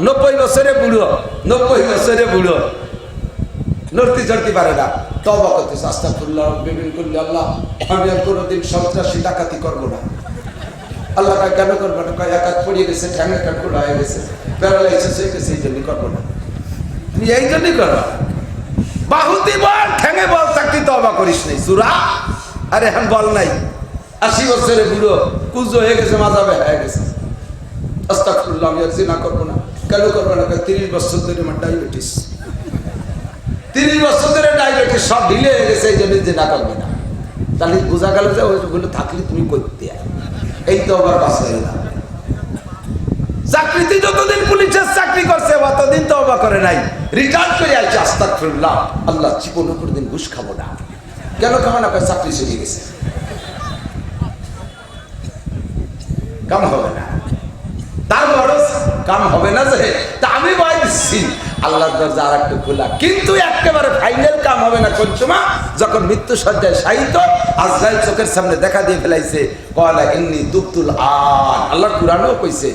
90 বছরে বুড়ো, 90 বছরে বুড়ো, নড়তে চড়তে পারে না, তওবা করতেছে, আস্তাগফিরুল্লাহ বিমিন কুল্লি, আল্লাহ আমি আর কোনোদিন সন্ত্রাসী ডাকাতি করবো না। আল্লাহ কয় কেন করবো না? কয় এক হাত পড়িয়ে গেছে, ঠ্যাঙে কাটকুড়া হয়ে গেছে, প্যারালাইসিস হয়ে গেছে, এই জন্যই করবো না। তুমি এই জন্যই করবা, বাহুতি বল, ঠ্যাঙে বল, চাকরি তওবা করিস নাই সুরা। আরে এখন বল নাই, 80 বছরে বুড়ো, কুজো হয়ে গেছে, মাজাবে হয়ে গেছে, আস্তাগফিরুল্লাহ আমি আর জিনা করবো না। কেন করবো না? 30 বছর ধরে আমার ডায়াবেটিস, 30 বছর ধরে ডায়াবেটিস, সব ঢিলে হয়ে গেছে, এই জন্য জিনা করবে না। তাহলে বোঝা গেল যে ওইগুলো থাকলে তুমি করতে, এই তো আবার বাঁচাই না। চাকরিতে যতদিন পুলিশের চাকরি করছে অতদিন তওবা করে নাই, রিটার্ন করে আসছে, আস্তাগফিরুল্লাহ আল্লাহ জীবনে কোনোদিন ঘুষ খাবো না। কেন খাবো না? চাকরি চলে গেছে, কাম হবে না, তার বড় কাম হবে না। যে তা আমি ভয় দিচ্ছি, আল্লাহর দরজা আর একটু খোলা, কিন্তু একেবারে ফাইনাল কাম হবে না কোন সময়? যখন মৃত্যু সজ্জায় শায়িত, আজরাইল চোখের সামনে দেখা দিয়ে ফেলাইছে, ক্বালা ইন্নী তুবতুল আন। আল্লাহ কুরআনেও কইছে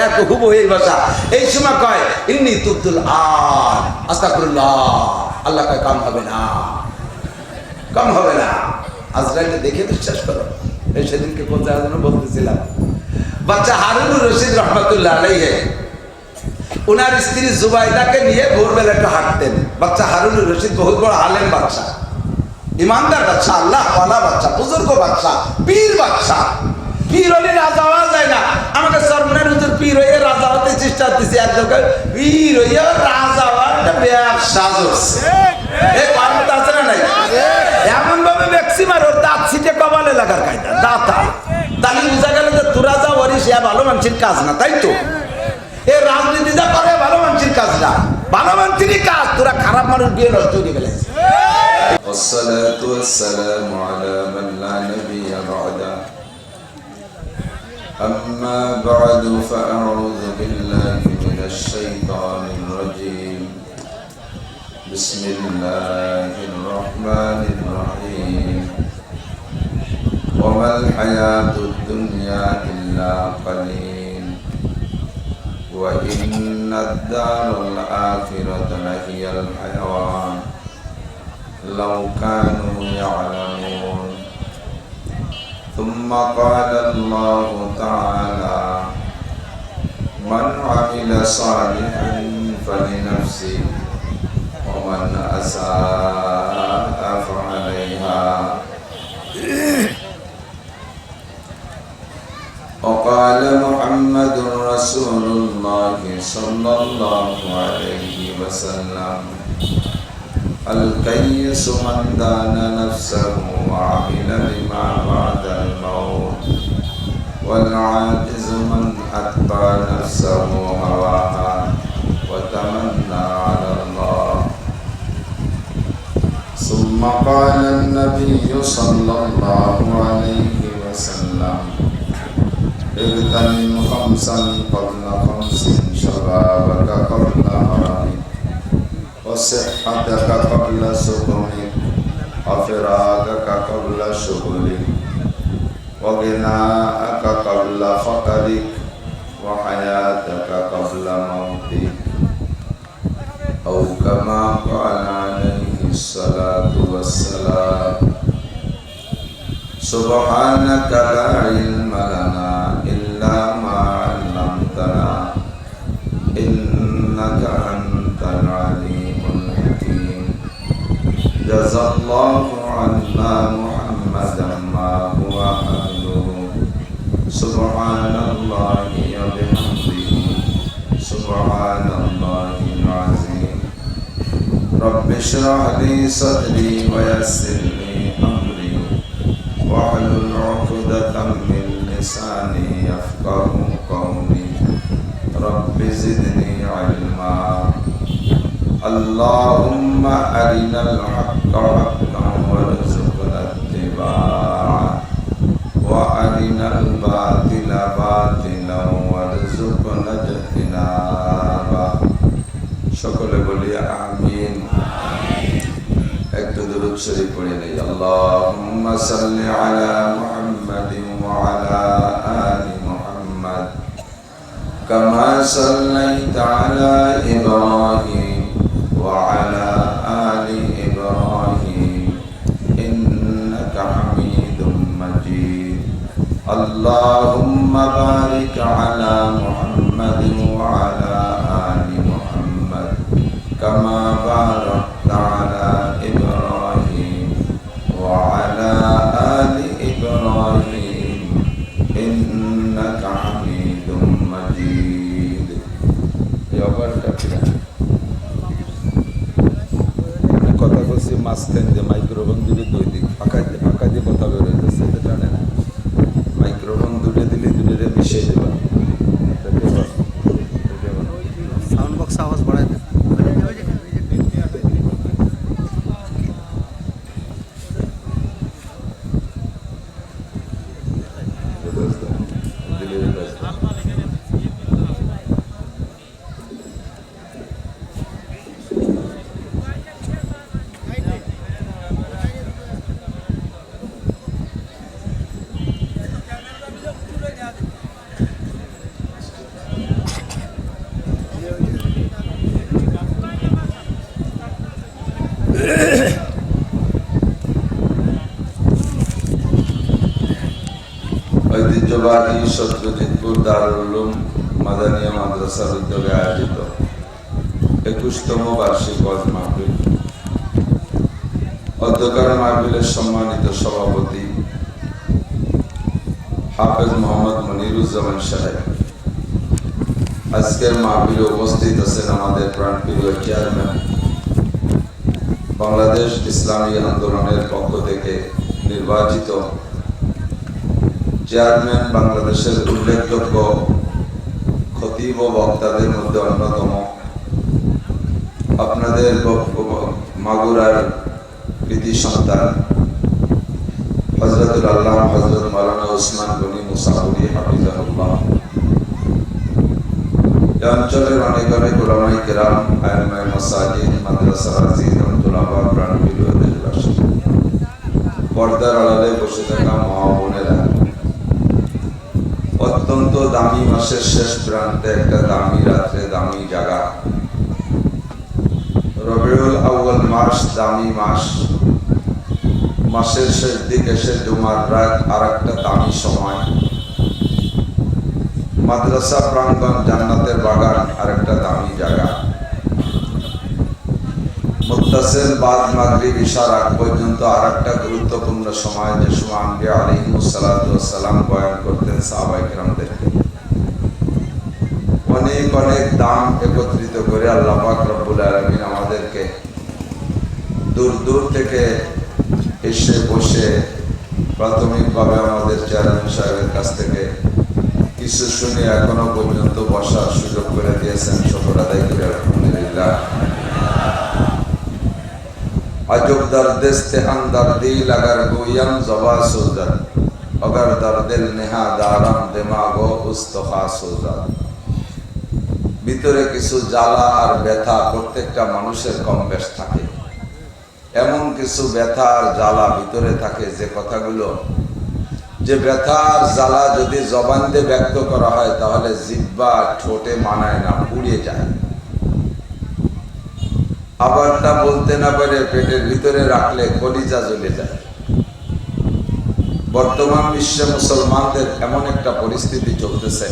এক হুবহু এই ভাষা, এই সময় কয় ইন্নী তুবতুল আন, আস্তাগফিরুল্লাহ। আল্লাহ কয় কাম হবে না, কাম হবে না। আজরাইলকে দেখে বিশ্বাস করো। এই সেদিনকে কোন জায়গায় যেন বলতেছিলাম, বাচ্চা হারুনুর রশিদ রহমাতুল্লাহ আলাইহি ওনার স্ত্রী জুবাইদাকে নিয়ে ভোরবেলা একটু হাঁটতেন। বাচ্চা হারুনুর রশিদ বহুত বড় আলেম বাচ্চা, ইমানদার বাচ্চা, আল্লাহ ওয়ালা বাচ্চা, বুজুর্গ বাচ্চা, পীর বাচ্চা। পীর হলে রাজা হওয়া যায় না। আমাকে সরমনের হুজুর পীর হয়ে রাজা হতে চেষ্টা করতেছে, এক জায়গায় পীর হয়ে রাজা হওয়ার একটা ব্যবসা চলছে। এই কথা আছে না নাই? এমন ভাবে ম্যাক্সিমার ওর দাঁত ছিটে কপালে লাগার কায়দা, দাঁতা। তাহলে বোঝা গেল যে তোরা যা করিস এ ভালো মানুষের কাজ না, তাই তো? এ রাজনীতি যা করে ভালো মানুষের কাজ না, ভালো মানুষেরই কাজ। তোরা খারাপ মানুষ বিয়ে নষ্ট করে ফেলেছিস। والصلاة والسلام على من لا نبي بعده أما بعد فأعوذ بالله من الشيطان الرجيم بسم الله الرحمن الرحيم وما الحياة الدنيا إلا قليل وإن الدار الآخرة لهي الحيوان لو كانوا يعلمون ثم قال الله تعالى من عمل صالحا فلنفسه ومن أساء فعليها وقال محمد رسول الله صلى الله عليه وسلم الكيس من دان نفسه وعمل لما بعد الموت والعاجز من أتبع نفسه هواها وتمنى على الله ثم قال النبي صلى الله عليه وسلم اغتنم خمسا قبل خمس شبابك قبل هرمك وصحتك قبل سقمك وفراغك قبل شغلك وغناءك قبل فقرك وحياتك قبل موتك أو كما قال عليه الصلاة والسلام سبحانك لا علم لنا إلا ما علمتنا إنك أنت العليم الحكيم جزى الله عنا محمدا ما هو أهله سبحان الله وبحمده سبحان الله العظيم رب اشرح لي صدري ويسر لي أمري واحلل عقدة من لساني يفقه قولي رب زدني علما اللهم أرنا الحق حقا وارزقنا اتباعه وأرنا الباطل باطلا وارزقنا اجتنابه সকলে বলি আমিন। একটু দুরূদ শরীফ পড়ে নেই। আল্লাহুম্মা সাল্লি আলা মুহাম্মাদিন ওয়া আলা আলি মুহাম্মাদ কামা সাল্লাইতা আলা كما باركت على إبراهيم وعلى آل إبراهيم إنك حميد مجيد কথা বলছি মাঝখান দিয়ে মাইক্রোফোন দুটো দুই দিক ফাঁকা দিয়ে কথা বেরোয় যাচ্ছে জানে না মাইক্রোফোন দুটো দিলে দুটো মিশিয়ে দেবা সাউন্ড বক্স আওয়াজ বাড়ায় দেন। ঐতিহ্যবাহী সত্যজিৎপুর দারুল উলুম মাদানিয়া মাদ্রাসার উদ্যোগে আয়োজিত 21তম বার্ষিক ওয়াজ মাহফিল। অধ্যকার মাহফিলের সম্মানিত সভাপতি হাফেজ মোহাম্মদ মনিরুজ্জামান সাহেব, আজকের মাহফিলে উপস্থিত আছেন আমাদের প্রাণপ্রিয় চেয়ারম্যান, বাংলাদেশ ইসলামী আন্দোলনের পক্ষ থেকে নির্বাচিত চেয়ারম্যান, বাংলাদেশের উল্লেখযোগ্য খতিব ও বক্তাদের মধ্যে অন্যতম, আপনাদের মাগুরার কৃতি সন্তান হযরতুল আল্লামা হযরত মাওলানা ওসমান গনি মুসাউরি হাফিজাহুল্লাহ, এই অঞ্চলের অনেক অনেক উলামায়ে কেরাম, আইমায়ে মাসাজিদ, মাদ্রাসার আজিজ এবং তুলাবা, প্রাণপ্রিয় দেশবাসী, পর্দার আড়ালে বসে থাকা মা বোনেরা, অত্যন্ত দামি মাসের শেষ প্রান্তে একটা দামি রাত্রে দামি জায়গা, রবিউল আউয়াল মাস, দামি মাস, মাসের শেষ দিকে সে জুমার রাত, আর একটা দামি সময়, মাদ্রাসা প্রাঙ্গণ, জান্নাতের বাগান, আর একটা দামি জায়গা, মুত্তাসিল বাদ মাগরিব ইশার আগ পর্যন্ত আর একটা গুরুত্বপূর্ণ সময়, যে সময় আম্বিয়া আলাইহিমুস সালাতু ওয়াস সালাম বয়ান করতেন সাহাবায়ে কেরামদেরকে। অনেক অনেক দাম একত্রিত করে আল্লাহ পাক রব্বুল আলামিন আমাদেরকে দূর দূর থেকে এসে বসে প্রাথমিকভাবে আমাদের চেয়ারম্যান সাহেবের কাছ থেকে কিছু শুনে এখনো পর্যন্ত বসার সুযোগ করে দিয়েছেন। শুকর আদায় করে আলহামদুলিল্লাহ। अजब दर्दिस्ते अंदर दिल अगर गोयम जबा सोजत अगर दर्दिल नेहा दारम दिमागो उस्तखा सोजत। ভিতরে কিছু জ্বালা আর ব্যথা প্রত্যেকটা মানুষের কম বেশ থাকে। এমন কিছু ব্যথা আর জ্বালা ভিতরে থাকে, যে কথাগুলো, যে ব্যথা আর জ্বালা যদি জবান দিয়ে ব্যক্ত করা হয় তাহলে জিহ্বা ঠোঁটে মানায় না, পুড়িয়ে যায়। আবার তা বলতে না পারে পেটের ভিতরে রাখলে কলিজা জ্বলে যায়। বর্তমান বিশ্বে মুসলমানদের এমন একটা পরিস্থিতি চলতেছে,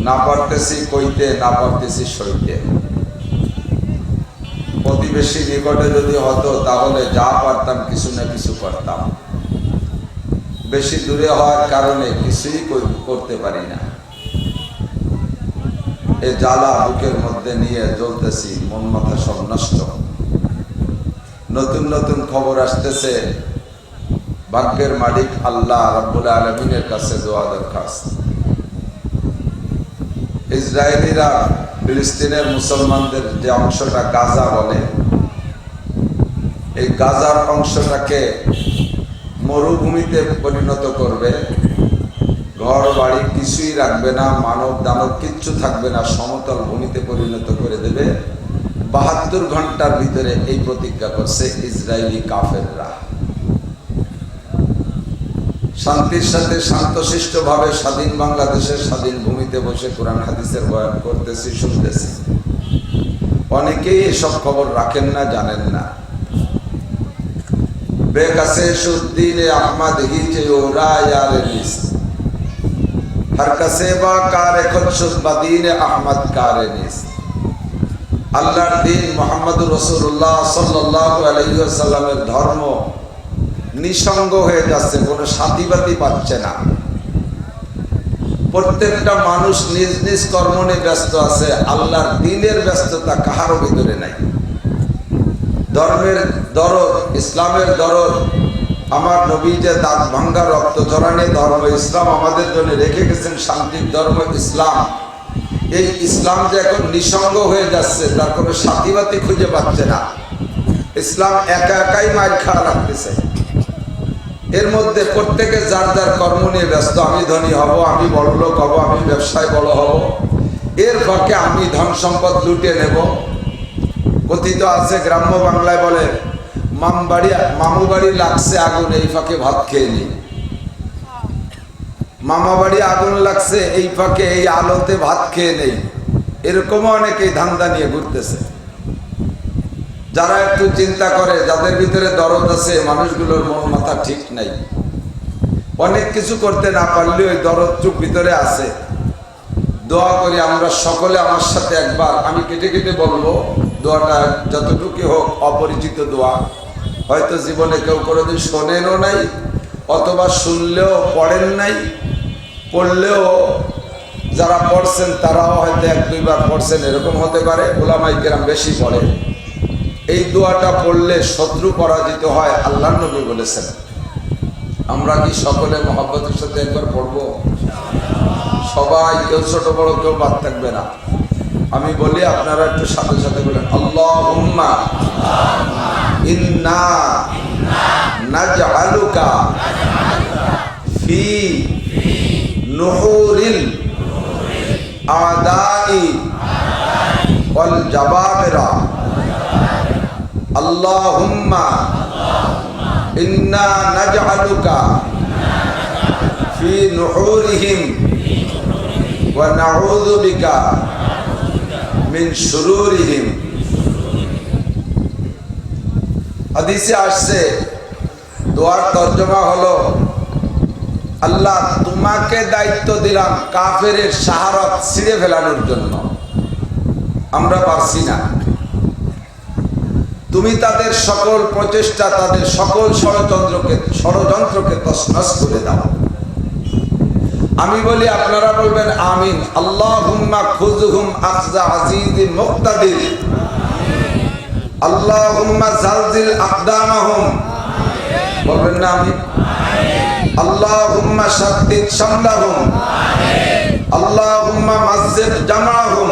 না পারতেছি কইতে, না পারতেছি সইতে। প্রতিবেশী নিকটে যদি হতো তাহলে যা পারতাম কিছু না কিছু করতাম। বেশি দূরে হওয়ার কারণে কিছুই করতে পারি না। এই জ্বালা বুকের মধ্যে নিয়ে জ্বলতেছি, মন মাথা সব নষ্ট। নতুন নতুন খবর আসতেছে, ভাগ্যের মালিক আল্লাহ রাব্বুল আলামিনের কাছে দোয়া দরখাস্ত। ইসরায়েলিরা ফিলিস্তিনের মুসলমানদের যে অংশটা গাজা বলে, এই গাজার অংশটাকে মরুভূমিতে পরিণত করবে। ঘর বাড়ি কিছুই রাখবে না, মানব দানব কিচ্ছু থাকবে না, সমতল ভূমিতে পরিণত করে দেবে। ৭২ ঘন্টার ভিতরে এই প্রতিজ্ঞা করছে ইসরায়েলি কাফেররা। শান্তির সাথে শান্তশিষ্ট ভাবে স্বাধীন বাংলাদেশের স্বাধীন ভূমিতে বসে কোরআন হাদিসের বয়ান করতেছি, শুনতেছি। অনেকেই এসব খবর রাখেন না, জানেন না। বেকাসে সুদ্দিন আহমদ হি যে ওরা ইয়ারে নিস हर कसेबा कारे खुद शुद्बदीन अहमद कारे निस আল্লাহর দিন মুহাম্মদুর রাসূলুল্লাহ সাল্লাল্লাহু আলাইহি ওয়াসাল্লামের ধর্ম নিঃসঙ্গ হয়ে যাচ্ছে, কোনো সাথীবাদী পাচ্ছে না। প্রত্যেকটা মানুষ নিজ নিজ কর্ম নিয়ে ব্যস্ত আছে, আল্লাহর দ্বীনের ব্যস্ততা কাহারও ভিতরে নাই। ধর্মের দরদ, ইসলামের দরদ, আমার নবী যে দাঁত ভাঙ্গা রক্ত ঝরানি ধর্ম ইসলাম আমাদের জন্য রেখে গেছেন, শান্তির ধর্ম ইসলাম, এই ইসলাম যে এখন নিঃসঙ্গ হয়ে যাচ্ছে, তার কোনো সাথীবাদী খুঁজে পাচ্ছে না। ইসলাম একা একাই মার খাওয়া লাগতেছে। এর মধ্যে প্রত্যেকে যার যার কর্ম নিয়ে ব্যস্ত, আমি ধনী হব, আমি বড় লোক হব, আমি ব্যবসায় বড় হব, এর ফাঁকে আমি ধন সম্পদ লুটে নেব। কথিত আছে গ্রাম্য বাংলায় বলে, মামু বাড়ি লাগছে আগুন, এই ফাঁকে ভাত খেয়ে নি। মামা বাড়ি আগুন লাগছে, এই ফাঁকে এই আলোতে ভাত খেয়ে নেই। এরকমও অনেকেই ধান্দা নিয়ে ঘুরতেছে। যারা একটু চিন্তা করে, যাদের ভিতরে দরদ আছে, মানুষগুলোর মন মাথা ঠিক নাই, অনেক কিছু করতে না পারলে ওই দরদ চুপ ভিতরে আছে। দোয়া করি আমরা সকলে, আমার সাথে একবার, আমি কেটে কেটে বলবো, দোয়াটা যতটুকু হোক অপরিচিত দোয়া, হয়তো জীবনে কেউ কোনোদিন শোনেনও নাই, অথবা শুনলেও পড়েন নাই, পড়লেও যারা পড়ছেন তারাও হয়তো এক দুইবার পড়ছেন, এরকম হতে পারে। ওলামাই কেরাম বেশি পড়ে। এই দোয়াটা পড়লে শত্রু পরাজিত হয়, আল্লাহর নবী বলেছেন। আমরা কি সকলে মহব্বতের সাথে একবার পড়বো? সবাই, কেউ ছোট বড় কেউ বাদ থাকবে না। আমি বলি, আপনারা একটু সাথে সাথে বলেন, আল্লাহুম্মা ইন্না নাজআলুকা ফি নুহুরিল আদাই ওয়াল জাবাবিরা। আল্লাহুম্মা ইন্না নাজআলুকা ফি নুহুরিহিম ওয়া নাউযু বিকা মিন শুরুরিহিম। হাদিসে আসছে, দোয়ার তর্জমা হলো, আল্লাহ তোমাকে দায়িত্ব দিলাম কাফেরের শাহারত ছিঁড়ে ফেলানোর জন্য, আমরা পারছি না। তুমি তাদের সকল প্রচেষ্টা, তাদের সকল ষড়যন্ত্রকে তছনছ করে দাও। আমি বলি, আপনারা বলবেন আমিন। আল্লাহুম্মা খুযহুম আখযা আজিজিন মুক্তাদির। আল্লাহুম্মা জালজিল আকদামাহুম। বলবেন না আমিন? আল্লাহুম্মা শাদ্দিদ শামলাহুম। আল্লাহুম্মা মাযজিদ জামাহুম।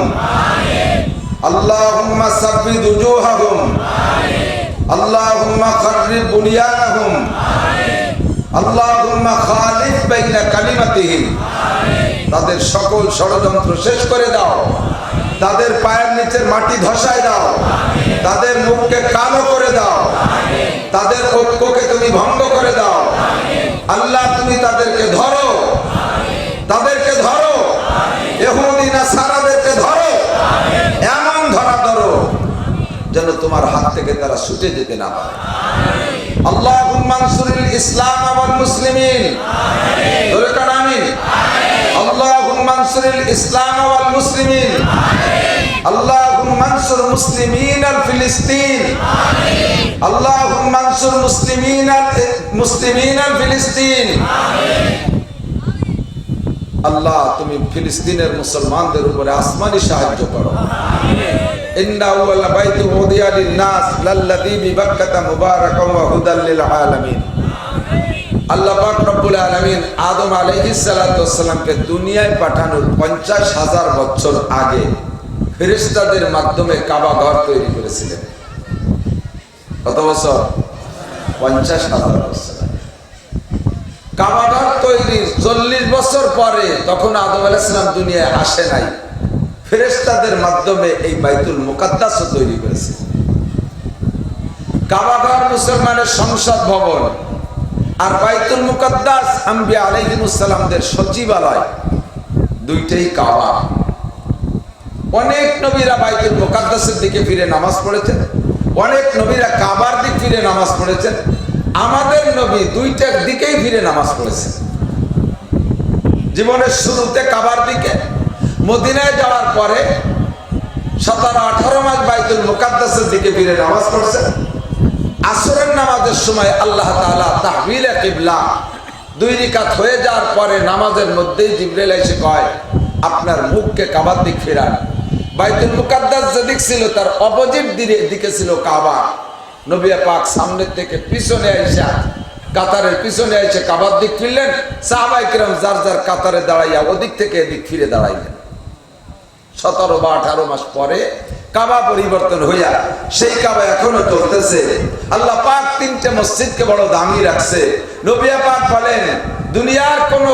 আল্লাহুম্মা সাব্বিদ উজুহাহুম। আল্লাহুম্মা খাররিব বুনিয়ানাহুম। আল্লাহুম্মা খালিফ বাইনা কালিমাতিহিম। তাদের সকল ষড়যন্ত্র শেষ করে দাও, তাদের পায়ের নিচের মাটি ধসায় দাও, তাদের মুখকে কালো করে দাও, তাদের ঐক্যকে তুমি ভঙ্গ করে দাও। আল্লাহ তুমি তাদেরকে ধরো, তাদেরকে ধরো, ইহুদি নাসারাদেরকে ধরো, এমন ধরা ধরো যেন তোমার হাত থেকে তারা ছুটে যেতে না পারে। আল্লাহুম্মা আনসুরিল ইসলাম ওয়াল মুসলিমিন। ধরে কান আমিন। আল্লাহুম্মা আনসুরিল ইসলাম ওয়াল মুসলিমিন। আল্লাহুম্মা আনসুর মুসলিমিনাল ফিলিস্তিন। আল্লাহুম্মা আনসুর মুসলিমিনাল ফিলিস্তিন। আল্লাহ তুমি ফিলিস্তিনের মুসলমানদের উপরে আসমানি সাহায্য করো। ইন্না আউয়ালা বাইতু উদিয়া লিন-নাস লাল্লাযী বিবাক্কাতা মুবারাকান ওয়া হুদাল লিল আলামিন। আল্লাহ পাক রব্বুল আলামিন আদম আলাইহিস সালাতু ওয়াস সালামকে দুনিয়ায় পাঠানোর 50,000 বছর আগে ফেরেশতাদের মাধ্যমে কাবা ঘর তৈরি করেছিলেন। কত বছর? 50,000 বছর। কাবা ঘর তৈরির 40 বছর পরে, তখন আদম আলাইহিস সালাম দুনিয়ায় আসে নাই, ফেরেশতাদের মাধ্যমে এই বাইতুল মুকাদ্দাস তৈরি করেছে। কাবা ঘর মুসলমানের সংসদ ভবন, আর বাইতুল মুকাদ্দাস আম্বিয়া আলাইহিমুস সালামদের সচিবালয়, দুইটাই কাবা। অনেক নবীরা বাইতুল মুকাদ্দাসের দিকে ফিরে নামাজ পড়েছেন, অনেক নবীরা কাবার দিকে ফিরে নামাজ পড়েছেন। আমাদের নবী দুইটার দিকেই ফিরে নামাজ পড়েছেন। জীবনের শুরুতে কাবার দিকে, মদিনায় যাওয়ার পরে 17-18 মাস বাইতুল মুকাদ্দাসের দিকে ফিরে নামাজ পড়ছেন। আসরের নামাজের সময় আল্লাহ তাআলা তাহবিলে কিবলা 2 রাকাত হয়ে যাওয়ার পরে নামাজের মধ্যেই জিবরাইল এসে কয়, আপনার মুখকে কাবার দিক ফেরান। বাইতুল মুকাদ্দাস যেদিক ছিল তার অপোজিট দিকে ছিল কাবা। নবী পাক সামনের থেকে পিছনে আইসা, কাতারের পিছনে এসে কাবার দিক ফিরলেন। সাহাবায়ে কিরাম যার যার কাতারে দাঁড়াইয়া ওদিক থেকে এদিক ফিরে দাঁড়াইলেন। 17 বা 18 মাস পরে কাবা পরিবর্তন হইয়া সেই কাবা এখনো চলতেছে। আল্লাহ পাক 3টে মসজিদকে বড় দামি রাখছে। নবী পাক বলেন, দুনিয়ার কোন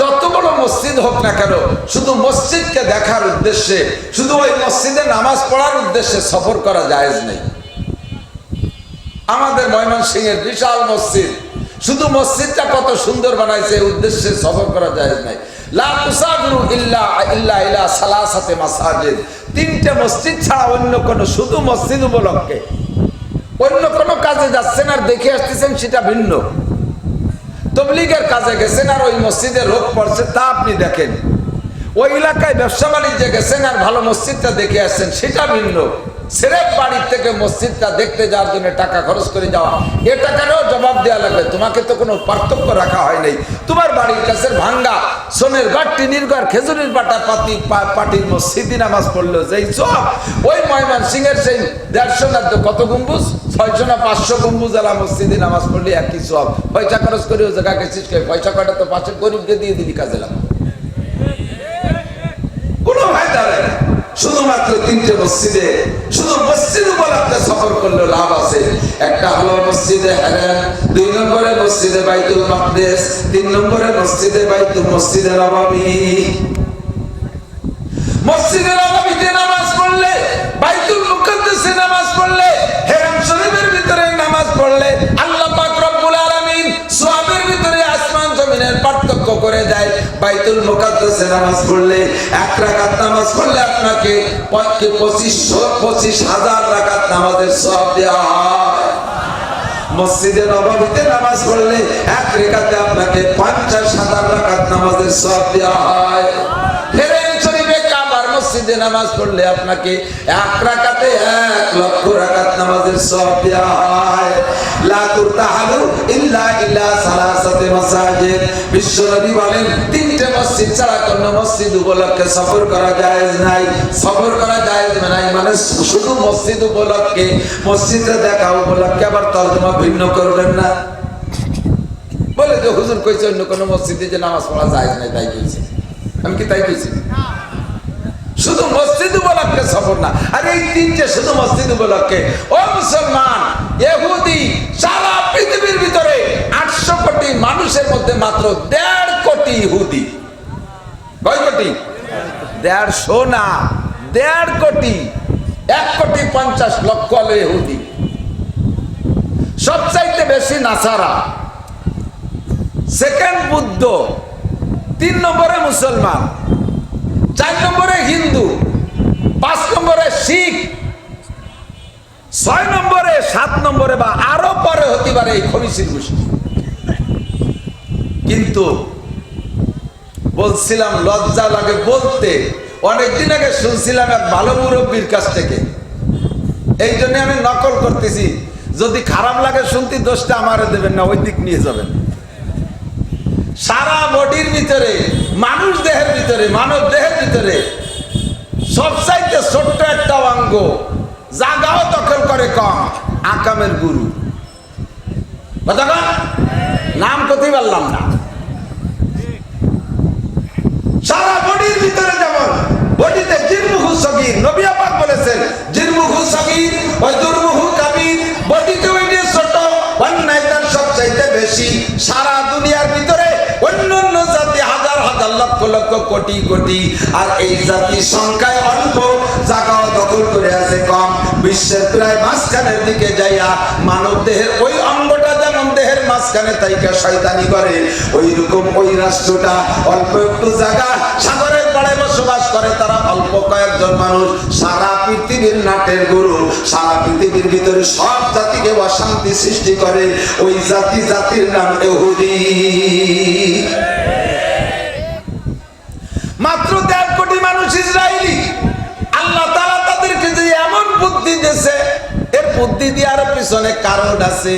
যত বড় মসজিদ হোক না কেন, শুধু মসজিদকে দেখার উদ্দেশ্যে, শুধু ওই মসজিদে নামাজ পড়ার উদ্দেশ্যে সফর করা জায়েজ নেই। আমাদের ময়মনসিংহের বিশাল মসজিদ, শুধু মসজিদটা কত সুন্দর বানাইছে এই উদ্দেশ্যে সফর করা জায়েজ নাই। লা তুসাফিরু ইল্লা ইলা সালাসাতি মাসাজিদ, 3টে মসজিদ ছাড়া অন্য কোন, শুধু মসজিদ উপলক্ষে অন্য কোন কাজে যাচ্ছেন আর দেখে আসতেছেন সেটা ভিন্ন। তবলিগের কাজে গেছেন আর ওই মসজিদে লোক পড়ছে তা আপনি দেখেন। ওই এলাকায় ব্যবসা বাণিজ্যে গেছেন আর ভালো মসজিদটা দেখে আসছেন সেটা ভিন্ন। সিরেফ বাড়ির থেকে মসজিদটা দেখতে যাওয়ার জন্য টাকা খরচ করে যাওয়া, এ টাকারও জবাব দেওয়া লাগবে। তোমাকে তো কোনো পার্থক্য রাখা হয় নাই। তোমার বাড়ির কাছে ভাঙ্গা সোনের ঘর, টিনির ঘর, খেজুরির পাটা পাটির মসজিদে নামাজ পড়লো যেই সব, ওই ময়মনসিংহের সেই 150 না কত গম্বুজ, 600 না 500 গম্বুজ আলা মসজিদে নামাজ পড়লে একই সব। পয়সা খরচ করে ও জায়গা গেছিস, পয়সা কটা তো পাশে গরিবকে দিয়ে দিলি কাজে লাগবে, কোনো ফায়দা নেই। শুধুমাত্র 3টে মসজিদে, শুধু মসজিদ উপলক্ষে সফর করলে লাভ আছে। একটা হলো মসজিদে হারাম, 2 নম্বরে মসজিদে বাইতুল মাকদিস, 3 নম্বরে মসজিদে নববী। মসজিদে নববীতে নামাজ পড়লে, বাইতুল মুকাদ্দাসে নামাজ পড়লে, হারাম শরীফের ভিতরে নামাজ পড়লে আল্লাহ পাক রব্বুল আলামিন সওয়াবের ভিতরে আসমান জমিনের পার্থক্য করে দেয়। বাইতুল মুকাদ্দাসে নামাজ পড়লে 1 রাকাত নামাজ পড়লে আপনাকে 25,000 রাকাত নামাজের সওয়াব দেওয়া হয়। মসজিদে নববীতে নামাজ পড়লে 1 রাকাতে আপনাকে 50,000 রাকাত নামাজের সওয়াব দেওয়া হয়। মসজিদে নামাজ পড়লে আপনাকে 1 রাকাতে 1 লক্ষ রাকাত নামাজের সওয়াব দেওয়া হয়। লা তুরতাহালু ইল্লা ইলা সালাসাতি মাসাজিদ, বিশ্বনবী বলেন 3টে মসজিদ ছাড়া কোন মসজিদ উপলক্ষে সফর করা জায়েজ নাই। সফর করা জায়েজ নাই মানে শুধু মসজিদ উপলক্ষে, মসজিদে দেখা উপলক্ষে আবার তরজমা ভিন্ন করবেন না। বলে যে হুজুর কইছে অন্য কোন মসজিদে যে নামাজ পড়া জায়েজ নাই, তাই কইছে। আমি কি তাই কইছি? শুধু মসজিদ উপলক্ষে সফর না। আর এই 3টে শুধু মসজিদ উপলক্ষে। ও মুসলমান, ইহুদি সারা পৃথিবীর ভিতরে 800 কোটি মানুষের মধ্যে মাত্র 1.5 কোটি ইহুদি। কয় কোটি? 150 না, 1.5 কোটি। 1,50,00,000 হলো ইহুদি। সবচাইতে বেশি নাসারা, সেকেন্ড বুদ্ধ, 3 নম্বরে মুসলমান, 4 নম্বরে হিন্দু, 5 নম্বরে শিখ, 6 নম্বরে 7 নম্বরে বা আরো পরে হতে পারে এই খবিসির গোষ্ঠী। কিন্তু বলছিলাম লজ্জা লাগে বলতে, অনেকদিন আগে শুনছিলাম এক ভালো মুরব্বীর কাছ থেকে, এই জন্য আমি নকল করতেছি। যদি খারাপ লাগে শুনতে দোষটা আমারে দেবেন না, ওই দিক নিয়ে যাবেন। সারা বডির ভিতরে, মানুষ দেহের ভিতরে, মানব দেহের ভিতরে সবচাইতে ছোট্ট একটা অঙ্গ, জায়গাও দখল করে কম, আকামের গুরু। নাম কোথায় বললাম না। সারা বডির ভিতরে যেমন বডিতে জিরমুহু সগীর, নবী পাক বলেছেন জিরমুহু সগীর ওয়া দুরমুহু কাবীর, বডিতে ওইটা ছোট, অন্যায়টা সবচাইতে বেশি। সারা দুনিয়ার ভিতরে অন্যান্য জাতি হাজার হাজার লক্ষ লক্ষ কোটি কোটি, আর এই জাতির সংখ্যায় অল্প, জায়গাও দখল করে আছে কম। বিশ্বের প্রায় মাঝখানের দিকে যাইয়া মানব দেহের ওই অঙ্গটা যেমন দেহের মাঝখানে তাইকা শয়তানি করে, ওই রকম ওই রাষ্ট্রটা অল্প একটু জায়গা, সাগরের পাড়ে বসবাস করে তারা অল্প কয়েকজন মানুষ। সারা পৃথিবীর নাটের গুরু, সারা পৃথিবীর ভিতরে সব জাতিকে অশান্তি সৃষ্টি করে ওই জাতির নাম ইহুদি। মাত্র 1.5 কোটি মানুষ ইসরায়েলি। বুদ্ধি দেওয়ার পিছনে কারণ আছে।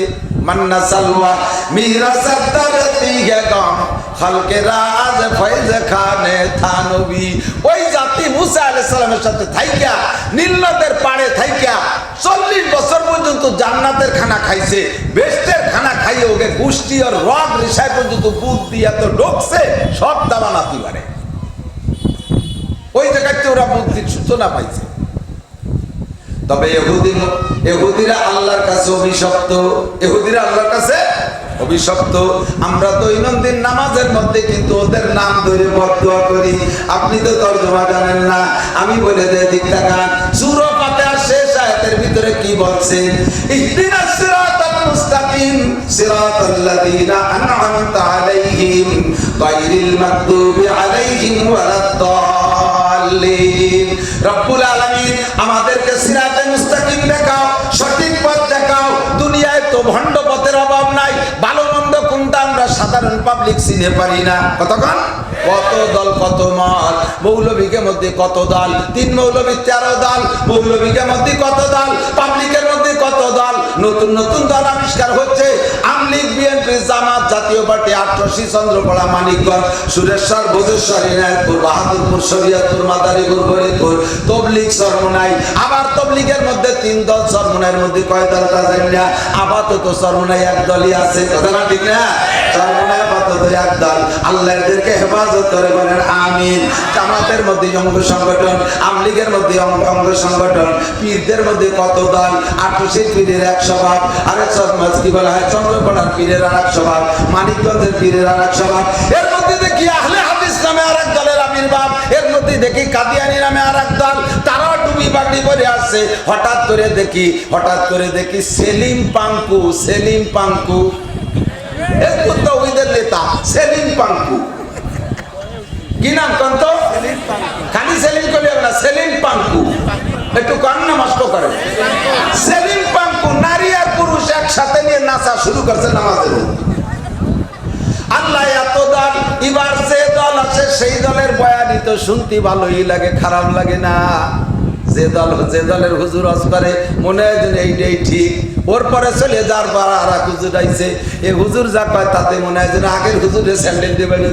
মান্না সালওয়া মীরা সাদ্দারতি হে গম খালকে রাজ ফয়জ খানে থানবী। ওই জাতি মুসা আলাইহিস সালামের সাথে থাইকা নীল নদের পাড়ে থাইকা 40 বছর পর্যন্ত জান্নাতের খানা খাইছে, বেহেশতের খানা খাইয়ে ওকে গুষ্টি আর রগ রিসায় পর্যন্ত বুদ্ধি এত ঢোকছে সব দাবানাতি পারে। ওই জায়গাতে ওরা বুদ্ধির সূচনা পাইছে। তবে ইহুদিরা আল্লাহর কাছে অভিশপ্ত, ইহুদিরা আল্লাহর কাছে অভিশপ্ত। আমরা দৈনন্দিন নামাজের মধ্যে কিন্তু ওদের নাম ধরে বদদুয়া করি। আপনি তো তরজমা জানেন না, আমি বলে দেই ঠিক তাকান। সূরা ফাতিহার শেষ আয়াতের ভিতরে কি বলছে? ইহদিনাস সিরাতাল মুস্তাকিম সিরাতাল্লাযীনা আন'আমতা আলাইহিম গায়রিল মাগদুবি আলাইহিম ওয়ালাদ-দাল্লিন। রব্বুল আলামিন আমাদেরকে সিরাতে মুস্তাকিম দেখাও, সঠিক পথ দেখাও। দুনিয়ায় তো ভণ্ড পথের অভাব নাই, ভালো মন্দ কোনটা আমরা সাধারণ পাবলিক চিনে পারি না। কতক্ষণ কত দল কত মত, মৌলবীকে মধ্যে কত দল, 3 মৌলবী 13 দল, মৌলবীকে মধ্যে কত দল, পাবলিকের মধ্যে কত দল, নতুন নতুন দল আবিষ্কার হচ্ছে। আমলিগ, বিএনপি, জামাত, জাতীয় পার্টি, আটরশি, চন্দ্রকোড়া, মানিকগঞ্জ, সুরেশ্বর, ভোজেশ্বরী, নারায়ণপুর, বাহাদুরপুর, শরীয়তপুর, মাদারীপুর, ফরিদপুর, তবলিগ, চরমোনাই। আবার তবলিগের মধ্যে 3 দল, চরমোনাইয়ের মধ্যে কয় দল তা জানি না। আপাতত চরমোনাই এক দলই আছে, কথা না ঠিক না? চরমোনাই আপাতত এক দল। আল্লাহ এদেরকে হেফাজত করে বলেন আমিন। জামাতের মধ্যে অঙ্গ সংগঠন, আমলিগের মধ্যে অঙ্গ সংগঠন, পীরদের মধ্যে কত দল, আটরশির পীরের এক স্বভাব, আরেক সমাজ কি বলা হয় চন্দ্রকোড়ার পীরের আর এক স্বভাব, মানিকগঞ্জের পীরের আর এক স্বভাব। এর মধ্যে দেখি আহলে হাদিস নামে আর এক দলের আবির্ভাব, এর মধ্যে দেখি কাদিয়ানি নামে আর এক দল, তারাও টুপি পাগড়ি পরে আসছে। হঠাৎ করে দেখি সেলিম পাঙ্কু, সেলিম পাঙ্কু একটু তো ওইদের নেতা সেলিম পাঙ্কু। কি নাম কন্ত? খালি সেলিম করলে না, সেলিম পাঙ্কু। একটু কান্না নষ্ট করে। সেলিম পাঙ্কু নারী আর পুরুষ একসাথে নিয়ে নাচা শুরু করছে নামাজের। আল্লাহ এত দল, এবার যে দল আছে সেই দলের বয়ানি তো শুনতে ভালোই লাগে, খারাপ লাগে না। যে দলের হুজুর ওয়াজ করে মনে হয় যে এইটাই ঠিক, ওর পরে চলে যার পর আর এক হুজুর আইছে, এই হুজুর যা কয় তাতে মনে হয় যে আগের হুজুরে স্যান্ডেল দেবেন।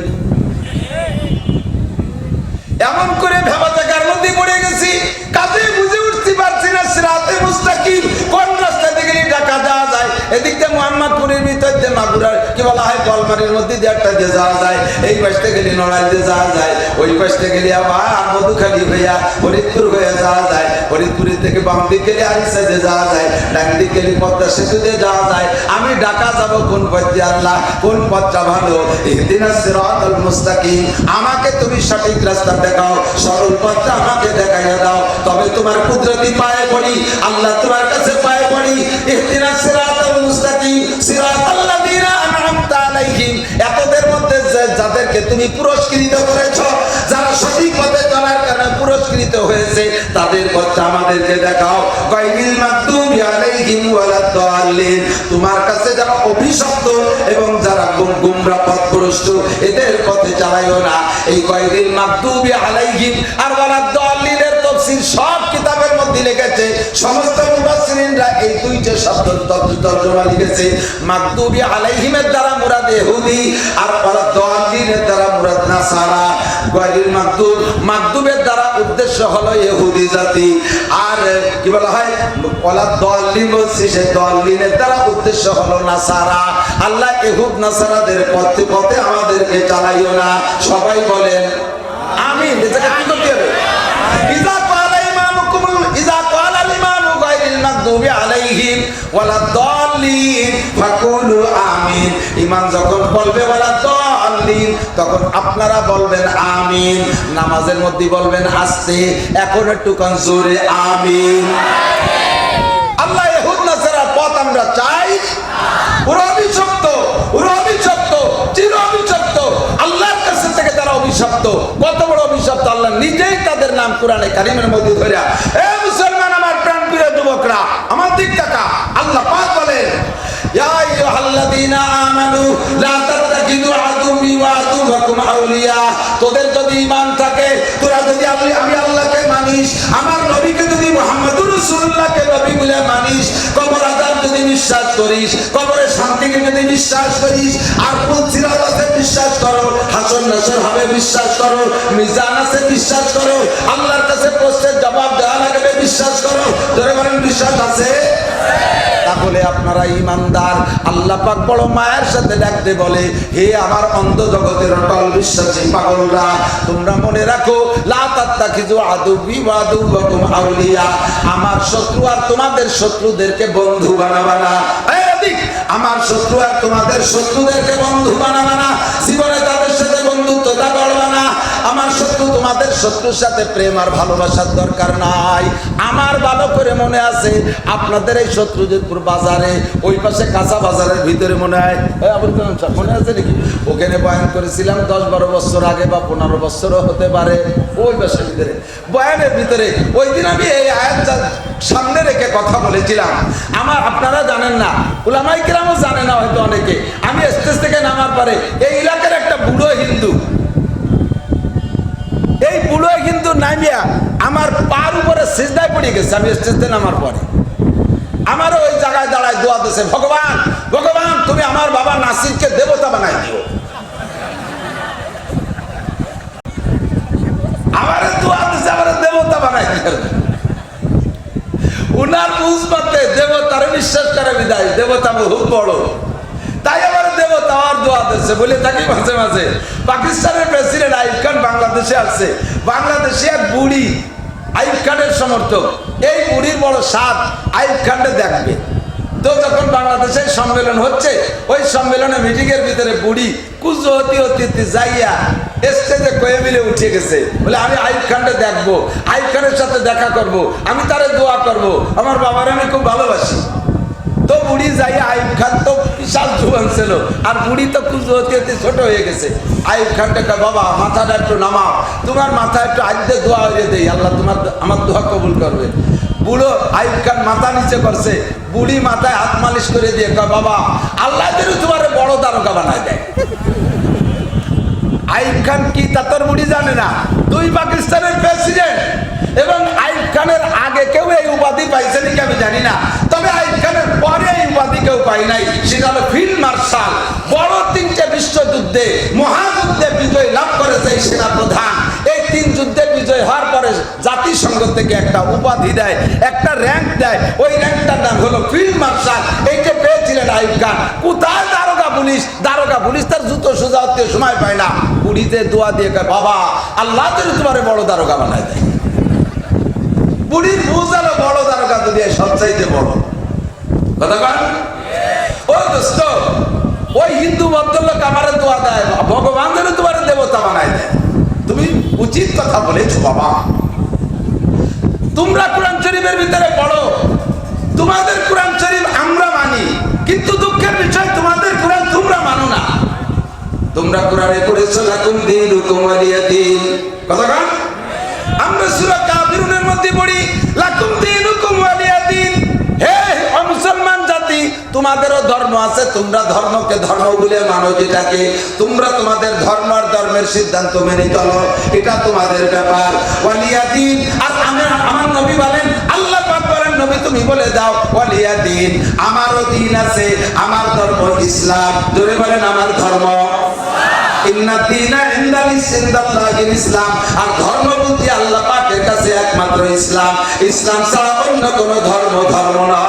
এমন করে ভেবা জায়গার মধ্যে পড়ে গেছি, কাজে বুঝে উঠতে পারছি না সিরাতে মুস্তাকিম কোন রাস্তা দিয়ে গেলে ঢাকা যাওয়া যায়। এদিক দিয়ে মোহাম্মদপুরের ভিতর দিয়ে মাগুরার কি বলা হয় কলমারির মধ্যে দিয়ে একটা দিয়ে যাওয়া যায়, এই পাশে গেলে নড়াইল দিয়ে যাওয়া যায়, ওই পাশে গেলে আবার মধুখালী হইয়া ফরিদপুর হয়ে যাওয়া যায়, ফরিদপুরের থেকে বাম দিক গেলে আরিসা দিয়ে যাওয়া যায়, ডান দিক গেলে পদ্মা সেতু দিয়ে যাওয়া যায়। আমি ঢাকা যাব কোন পথ দিয়ে? আল্লাহ কোন পথটা ভালো? ইহদিনাস সিরাতাল মুস্তাকিম, আমাকে তুমি সঠিক রাস্তা দেখাও, সরল পথটা আমাকে দেখাইয়া দাও। তবে তোমার কুদরতি পায়ে পড়ি, আল্লাহ তোমার কাছে পায়ে পড়ি। ইহদিনাস সিরাতাল মুস্তাকিম সিরাতাল্লাযীনা আন'আমতা আলাইহিম, এতদের মধ্যে যাদেরকে তুমি পুরস্কৃত করেছো, যারা সঠিক পথে চলার কারণে পুরস্কৃত হয়েছে, তাদের পথটা আমাদেরকে দেখাও। গায়রিল মাগদুবি আলাইহিম ওয়ালাদ-দাল্লিন, তোমার কাছে যারা অভিশপ্ত এবং যারা গুমরা পথভ্রষ্ট, এদের পথে চালাইও না। এই গায়রিল মাগদুবি আলাইহিম আর ওয়ালাদ-দাল্লিনের তাফসীর সব কিতাবের মধ্যে লিখেছে, সমস্ত মুফাসসিরিনরা এই দুইটা শব্দ তর্জমা লিখেছে। মাগদুবি আলাইহিমের দ্বারা মুরাদ ইহুদি আর ওয়ালাদ-দাল্লিনের দ্বারা মুরাদ নাসারা। গায়রিল মাগদুবের দ্বারা উদ্দেশ্য হলো ইহুদি জাতি, আর কি বলা হয় ওয়ালাদ-দাল্লিন বলছে সে দাল্লিনের দ্বারা উদ্দেশ্য হলো নাসারা। আল্লাহ ইহুদ নাসারাদের পথে আমাদেরকে চালাইও না। সবাই বলেন আমিন। এটাকে কি করতে হবে? ইযা ক্বালা আল-ইমামু গায়রিল মাগদুবি আলাইহিম ওয়ালাদ-দাল্লিন ফাকুলু আমিন। ইমাম যখন বলবে ওয়ালাদ-দাল্লিন তখন আপনারা বলবেন আমিন। নামাজের মধ্যে বলবেন আস্তে, এখন একটু জোরে আমিন। আল্লাহ ইহুদ নাসারার পথ আমরা চাই, ওরা অভিশপ্ত, চির অভিশপ্ত, আল্লাহর কাছে থেকে তারা অভিশপ্ত। কত বড় অভিশপ্ত! আল্লাহ নিজেই তাদের নাম কোরআনে কারিমের মধ্যে ধরে, এ মুসলমান আমার প্রাণপ্রিয় যুবকরা আমার দিক তাকা, আল্লাহ পাক বলেন ইয়া আইয়ুহাল্লাযীনা আমানু লা তাত্তাখিযু আদুওয়ি ওয়া আদুওয়াকুম আউলিয়া। তোদের যদি ঈমান থাকে, তোরা যদি আমি আল্লাহকে মানিস, আমার নবীকে যদি মুহাম্মদুর রাসূলুল্লাহকে নবী বলে মানিস, বিশ্বাস করিস, কবরে শান্তিকে যদি বিশ্বাস করিস, আর পুলসিরাত আছে বিশ্বাস করো, হাসর নাসর হবে বিশ্বাস করো, মিজান আছে বিশ্বাস করো, আল্লাহর কাছে প্রশ্নের জবাব দেওয়া লাগবে বিশ্বাস করো, ধরে বলেন বিশ্বাস আছে? তাহলে আপনারা ইমানদার। আল্লাহ পাক বড় মায়ের সাথে ডাকতে বলে, হে আমার অন্ধ জগতের অটল বিশ্বাসী পাগলরা, তোমরা মনে রাখো, লা তাত্তাখিযু আদুওয়ি ওয়া আদুওয়াকুম আউলিয়া, আমার শত্রু আর তোমাদের শত্রুদেরকে বন্ধু বানাবা না। আমার শত্রু আর তোমাদের শত্রুদেরকে বন্ধু বানাবা না, জীবনে তাদের সাথে বন্ধুত্বটা করবা না। আমার শত্রু তোমাদের শত্রুর সাথে প্রেম আর ভালোবাসার দরকার নাই। আমার ভালো করে মনে আছে, আপনাদের এই শত্রুজিৎপুর বাজারে ওই পাশে কাঁচা বাজারের ভিতরে মনে হয় মনে আছে নাকি, ওখানে বয়ান করেছিলাম 10-12 বছর আগে বা 15 বছরও হতে পারে, ওই পাশের ভিতরে বয়ানের ভিতরে ওই দিন আমি এই আয়াতটা সামনে রেখে কথা বলেছিলাম। আপনারা জানেন না, উলামায়ে কেরামও জানে না হয়তো অনেকে, আমি স্টেজ থেকে নামার পরে এই এলাকার একটা বুড়ো হিন্দু, এই বুড়ো হিন্দু নামিয়া আমার পার উপরে সিজদায় পড়ে গেছে। আমি স্টেজ থেকে নামার পরে আমারও ওই জায়গায় দাঁড়ায় দোয়া দিয়েছে, ভগবান ভগবান তুমি আমার বাবা নাসিরকে দেবতা বানাই দিও। আমার দোয়া দিয়েছে, আমার দেবতা বানাই দিও। উনার বুঝবাতে দেবতারে বিশ্বাস করে বিদায়, দেবতা বহু বড়, তাই আবার দেবতা আর দোয়া দিচ্ছে বলে থাকি মাঝে মাঝে। পাকিস্তানের প্রেসিডেন্ট আইয়ুব খান বাংলাদেশে আসছে, বাংলাদেশে এক বুড়ি আইয়ুব খানের সমর্থক, এই বুড়ির বড় সাথ আইয়ুব খানকে দেখবে। তো যখন বাংলাদেশে সম্মেলন হচ্ছে, ওই সম্মেলনে মিটিং এর ভিতরে বুড়ি কুজো হতি হতি যাইয়া স্টেজে কয়ে মিলে উঠে গেছে, বলে আমি আইয়ুব খানকে দেখবো, আইয়ুব খানের সাথে দেখা করব, আমি তারে দোয়া করব, আমার বাবার আমি খুব ভালোবাসি। তো বুড়ি যাই, আইয়ুব খান তো বিশাল জুয়ান ছিল, আর বুড়ি তো কুজো হতে হতে ছোট হয়ে গেছে। আইয়ুব খানকে কয়, বাবা মাথাটা একটু নামাও, তোমার মাথা একটু আজকে দোয়া হয়ে দেই, আল্লাহ তোমার আমার দোয়া কবুল করবে। বুড়ো আইয়ুব খান মাথা নিচে করছে, বুড়ি মাথায় হাত মালিশ করে দিয়ে কয়, বাবা আল্লাহ যেন তোমার বড় দারোগা বানায় দেয়। আইয়ুব খান কি তা তোর বুড়ি জানে না? তুই পাকিস্তানের প্রেসিডেন্ট, এবং আইয়ুব খানের আগে কেউ এই উপাধি পাইছে নাকি আমি জানি না, তবে আইয়ুব খানের পরে এই উপাধি কেউ পাই নাই। সেটা হলো ফিল্ড মার্শাল। বড় 3টে বিশ্বযুদ্ধে মহাযুদ্ধে বিজয় লাভ করেছে এই সেনা প্রধান। এই 3 যুদ্ধে বিজয় হওয়ার পরে জাতিসংঘ থেকে একটা উপাধি দেয়, একটা র্যাঙ্ক দেয়, ওই র্যাঙ্কটার নাম হলো ফিল্ড মার্শাল। এইটা পেয়েছিলেন আইয়ুব খান। কোথায় দারোগা পুলিশ? দারোগা পুলিশ তার জুতো সোজা হতে সময় পায় না। বুড়িতে দোয়া দিয়ে কয়, বাবা আল্লাহ যেন তোমার বড় দারোগা বানায় দেয়। বুড়ির বুঝালো বড় দারোগা যদি সবচাইতে বড় কথা কন। ও দোস্ত, ওই হিন্দু ভদ্রলোক আমার দোয়া দেয়, ভগবান যেন তোমার দেবতা বানায় দেয়। তুমি উচিত কথা বলেছো বাবা। তোমরা কোরআন শরীফের ভিতরে পড়ো, তোমাদের কোরআন শরীফ আমরা মানি, কিন্তু দুঃখের বিষয় তোমাদের কোরআন তোমরা মানো না। তোমরা কোরআনে পড়েছো লাকুম দীনুকুম ওয়ালিয়া দীন, কথা কন। আমরা সূরা কাফিরুনের মধ্যে পড়ি লাকুম দীনুকুম ওয়ালিয়া দীন। হে মুসলমান জাতি, তোমাদেরও ধর্ম আছে, তোমরা ধর্মকে ধর্ম বলে মানো, যেটাকে তোমরা তোমাদের ধর্ম আর ধর্মের সিদ্ধান্ত মেনে চলো, এটা তোমাদের ব্যাপার। ওয়ালিয়া দীন। আর আমার নবী বলেন, আল্লাহ পাক বলেন, নবী তুমি বলে দাও ওয়ালিয়া দীন, আমারও দিন আছে, আমার ধর্ম ইসলাম। জোরে বলেন আমার ধর্ম ইসলাম। আর ধর্ম বলতে আল্লাহ পাকের কাছে একমাত্র ইসলাম, ইসলাম ছাড়া অন্য কোন ধর্ম না।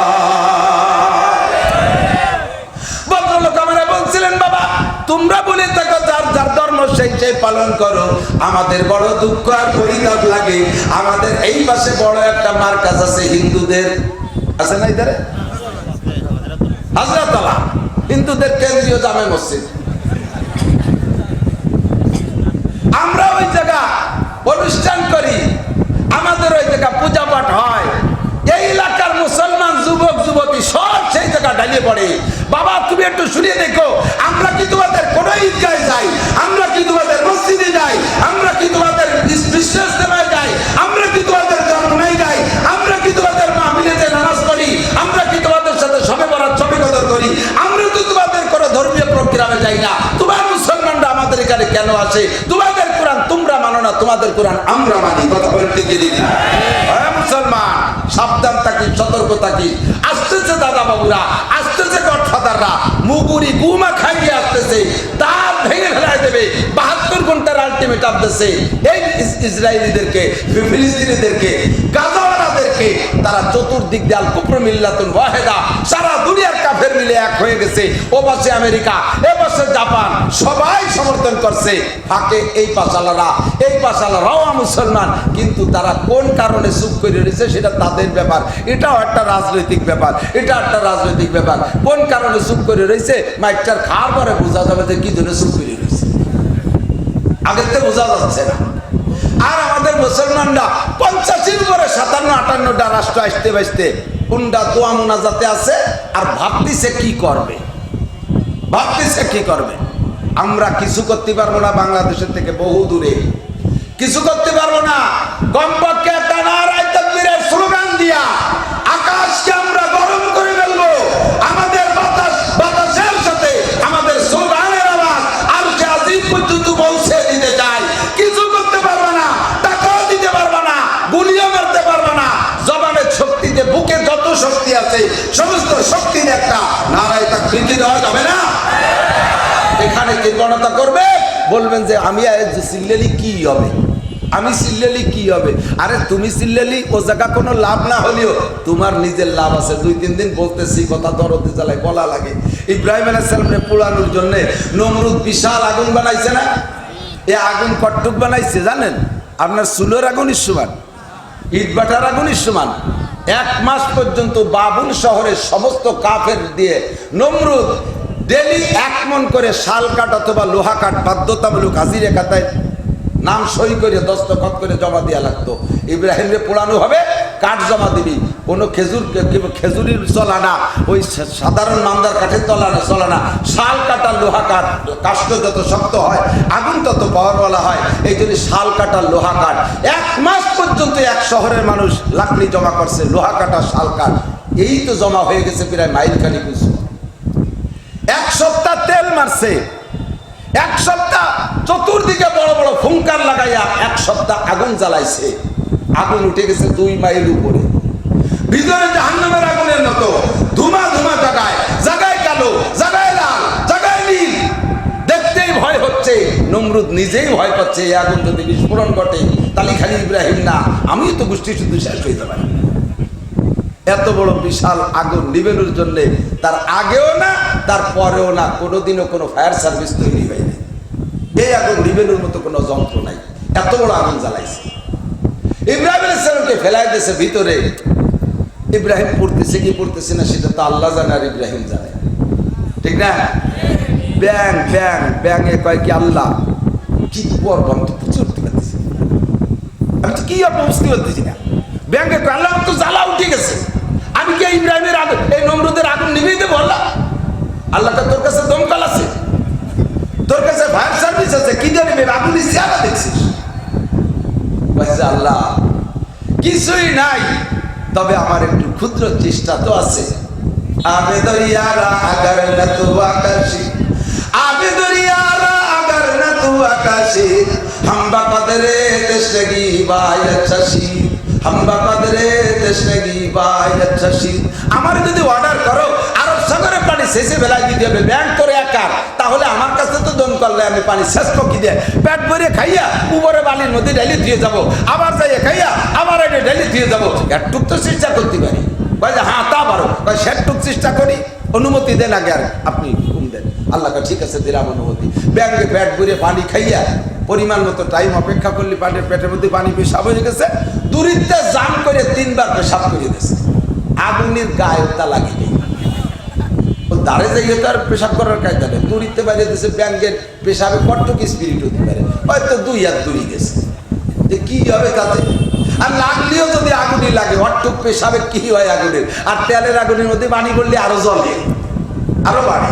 ভদ্রলোক আমারে বলছিলেন, বাবা তোমরা বলে থাকো যার যার ধর্ম সেই পালন করো। আমাদের বড় দুঃখ আর পরিতাপ লাগে, আমাদের এই পাশে বড় একটা মার্কাজ আছে হিন্দুদের, আছে না ইধারে হযরতলা, হিন্দুদের কেন্দ্রীয় জামে মসজিদ। আমরা ওই জায়গা অনুষ্ঠান করি, আমাদের ওই জায়গা পূজা পাঠ হয়, এই এলাকার মুসলমান যুবক যুবতী সব সেই জায়গা ঢালিয়ে পড়ে। বাবা তুমি একটু শুনিয়ে দেখো, আমরা কি তোমাদের কোন ঈদগাহে যাই? আমরা কি তোমাদের মসজিদে যাই? আমরা কি তোমাদের বিশ্বাসে যাই? আমরা কি তোমাদের জন্মনায় যাই? আমরা কি তোমাদের মাহফিলে নামাজ পড়ি? আমরা কি তোমাদের সাথে শবে বরাত শবে কদর করি? আমরা তো তোমাদের কোন ধর্মীয় প্রোগ্রামে যাই না। তোমার মুসলমানরা আমাদের এখানে কেন আসে? তোমাদের কোরআন তোমরা মানো না, তোমাদের কোরআন আমরা মানি। কথা বলতে গিয়ে মুসলমান সাবধান থাকি, সতর্ক থাকি। আস্তে আসতেছে দাদা বাবুরা, আসতেছে গডফাদাররা, মুগুরি গুমা খাইয়ে আসতেছে, তার ভেঙে ফেলাই দেবে। 72 ঘন্টার আলটিমেটাম দিচ্ছে এই ইসরায়েলিদেরকে, ফিলিস্তিনিদেরকে, গাজাওয়ালাদেরকে। তারা চতুর্দিক দিয়ে আল কুফর মিল্লাতুন ওয়াহিদা, সারা দুনিয়ার কাফের মিলে এক হয়ে গেছে। ও পাশে আমেরিকা, এ পাশে জাপান, সবাই সমর্থন করছে। ফাঁকে এই পাশালারা, এই পাশালারাও মুসলমান, কিন্তু তারা কোন কারণে চুপ করে রয়েছে সেটা তাদের ব্যাপার। এটাও একটা রাজনৈতিক ব্যাপার, এটা একটা রাজনৈতিক ব্যাপার। কোন কারণে চুপ করে রয়েছে মাইকটার খাওয়ার পরে বোঝা যাবে যে কি জন্য চুপ করে রয়েছে, আগের থেকে বোঝা যাচ্ছে না। আর আমাদের মুসলমানরা 50-এর উপরে 57-58টা রাষ্ট্র আসতে বাসতে কোনটা দোয়া মোনাজাতে আছে আর ভাবতেছে কি করবে, ভাবতেছে কি করবে। আমরা কিছু করতে পারবো না, বাংলাদেশের থেকে বহু দূরে কিছু করতে পারবো না। কমপক্ষে একটা নারায়ে তাকবীরের স্লোগান দিয়া আকাশকে আমরা গরম করে ফেলবো। আমাদের বাতাসের সাথে আমাদের স্লোগানের আওয়াজ আরশে আজিম পর্যন্ত পৌঁছে দিতে চাই। কিছু করতে পারবো না, টাকাও দিতে পারবো না, গুলিও মারতে পারবো না। জবানের শক্তিতে বুকে যত শক্তি আছে সমস্ত শক্তির একটা নারায়ে তাকবীর দেওয়া যাবে না। এখানে কে গণনা করবে, বলবেন যে আমি চিল্লালি কি হবে, আমি চিল্লালি কি হবে। আরে তুমি চিল্লালি ও জায়গা কোনো লাভ না হলেও তোমার নিজের লাভ আছে। 2-3 দিন বলতেছি কথা দরদে জ্বালায় বলা লাগে। ইব্রাহিম আলাইহিস সালামকে পোড়ানোর জন্য নমরুদ বিশাল আগুন বানাইছে না? এই আগুন কটটুক বানাইছে জানেন? আপনার চুলোর আগুনের সমান, ইট বাটার আগুনের সমান। 1 মাস পর্যন্ত বাবুল শহরের সমস্ত কাফের দিয়ে নমরুদ ডেলি 1 মণ করে শাল কাঠ অথবা লোহা কাঠ বাধ্যতামূলক হাজিরে খাতায় নাম সই করে দস্তখত করে জমা দেওয়া লাগতো। ইব্রাহিমরে পোড়ানো হবে, কাঠ জমা দিবি। কোনো খেজুরির চলা না, ওই সাধারণ মান্দার কাঠের চলা না, শাল কাটা লোহা কাঠ। কাষ্ঠ যত শক্ত হয় আগুন তত পাওয়ারওয়ালা হয়, এই জন্য শাল কাটা লোহা কাঠ। 1 মাস পর্যন্ত এক শহরের মানুষ লাকড়ি জমা করছে, লোহা কাটা শাল কাঠ। এই তো জমা হয়ে গেছে প্রায় মাইলখানি কিছু। 1 সপ্তাহ তেল মারছে, 1 সপ্তাহ চতুর্দিকে বড় বড় ফুঙ্কার লাগাইয়া 1 সপ্তাহ আগুন জ্বালাইছে। আগুন উঠে গেছে 2 মাইল উপরে, ভিতরে জাহান্নামের আগুনের মতো ধুমা ধুমা, জায়গায় জায়গায় কালো, জায়গায় লাল, জায়গায় নীল। দেখতেই ভয় হচ্ছে, নমরুদ নিজেই ভয় পাচ্ছে। এই আগুন যদি বিস্ফোরণ ঘটে তাহলে খালি ইব্রাহিম না, আমিও তো গোষ্ঠী শুধু শেষ হইতে পারি। এত বড় বিশাল আগুন নিবেনোর জন্য তার আগেও না তার পরেও না কোনোদিনও কোনো ফায়ার সার্ভিস তৈরি হয়নি। এই আগুন নিবেনোর মতো কোনো যন্ত্র নাই, এত বড় আগুন জ্বালাইছে। ইব্রাহিম আলাইহিস সালামকে ফেলাই দিয়েছে ভিতরে। ইব্রাহিম পড়তেছে কি পড়তেছে না সেটা তো আল্লাহ জানে আর ইব্রাহিম জানে, ঠিক না? ব্যাং ব্যাং ব্যাঙে কয় কি আল্লাহ কি করবো, আমি তো প্রচুর পারতেছি, আমি তো কি আর বুঝতে পারতেছি না। ব্যাংকে কয় আল্লাহ তো জ্বালা উঠে গেছে, আমি কি ইব্রাহিমের আগুন এই নমরুদের আগুন নিভিয়ে দেবো? আল্লাহটা তোর কাছে দমকল আছে, তোর কাছে ফায়ার সার্ভিস আছে, কি জানি আগুন চেহারা দেখছিস? আল্লাহ কিছুই নাই, তবে আমার একটু ক্ষুদ্র চেষ্টা তো আছে। আবে দরিয়ারা আগার না তো আকাশে, আবে দরিয়ারা আগার না তো আকাশে, হাম্বা কদরে তেশগি বাইরাছি, হাম্বা কদরে তেশগি বাইরাছি। আমার যদি অর্ডার করো আরব সাগরে পানি শেষে বেলায় দিতে হবে, ব্যাংক করে একার, তাহলে আমার কাছে তো দম করলে আমি পানি শেষ কি দিয়ে পেট ভরে খাইয়া উপরে বালির মধ্যে ঢেলে দিয়ে যাবো, আবার যাইয়া খাইয়া আবার এটা ঢেলে দিয়ে যাবো। একটুক তো চেষ্টা করতে পারি। যে হ্যাঁ তা পারো, সেটুক চেষ্টা করি, অনুমতি দেন আগে, আর আপনি হুকুম দেন। আল্লাহকে ঠিক আছে দিলাম অনুমতি। ব্যাংকে পেট ভরে পানি খাইয়া পরিমাণ মতো টাইম অপেক্ষা করলে পেটের মধ্যে পানি পেশাব হয়ে গেছে, দূরিত্বে জাম করে 3 বার পেশাব করে দিয়েছে। আগুনের গায়ে তা লাগিয়ে দাঁড়ে যাইয়ে তো আর পেশাব করার কায়দা নেই, দূরিতে বাইরে দিয়েছে। ব্যাংকের পেশাবে কটটুক স্পিরিট হতে পারে, হয়তো 2 হাত দূরি গেছে, যে কি হবে তাতে? আর লাগলেও যদি আগুনই লাগে, অট্টুক পেশাবে কি হয় আগুনের? আর তেলের আগুনের মধ্যে পানি করলে আরো জ্বলে, আরো বাড়ে।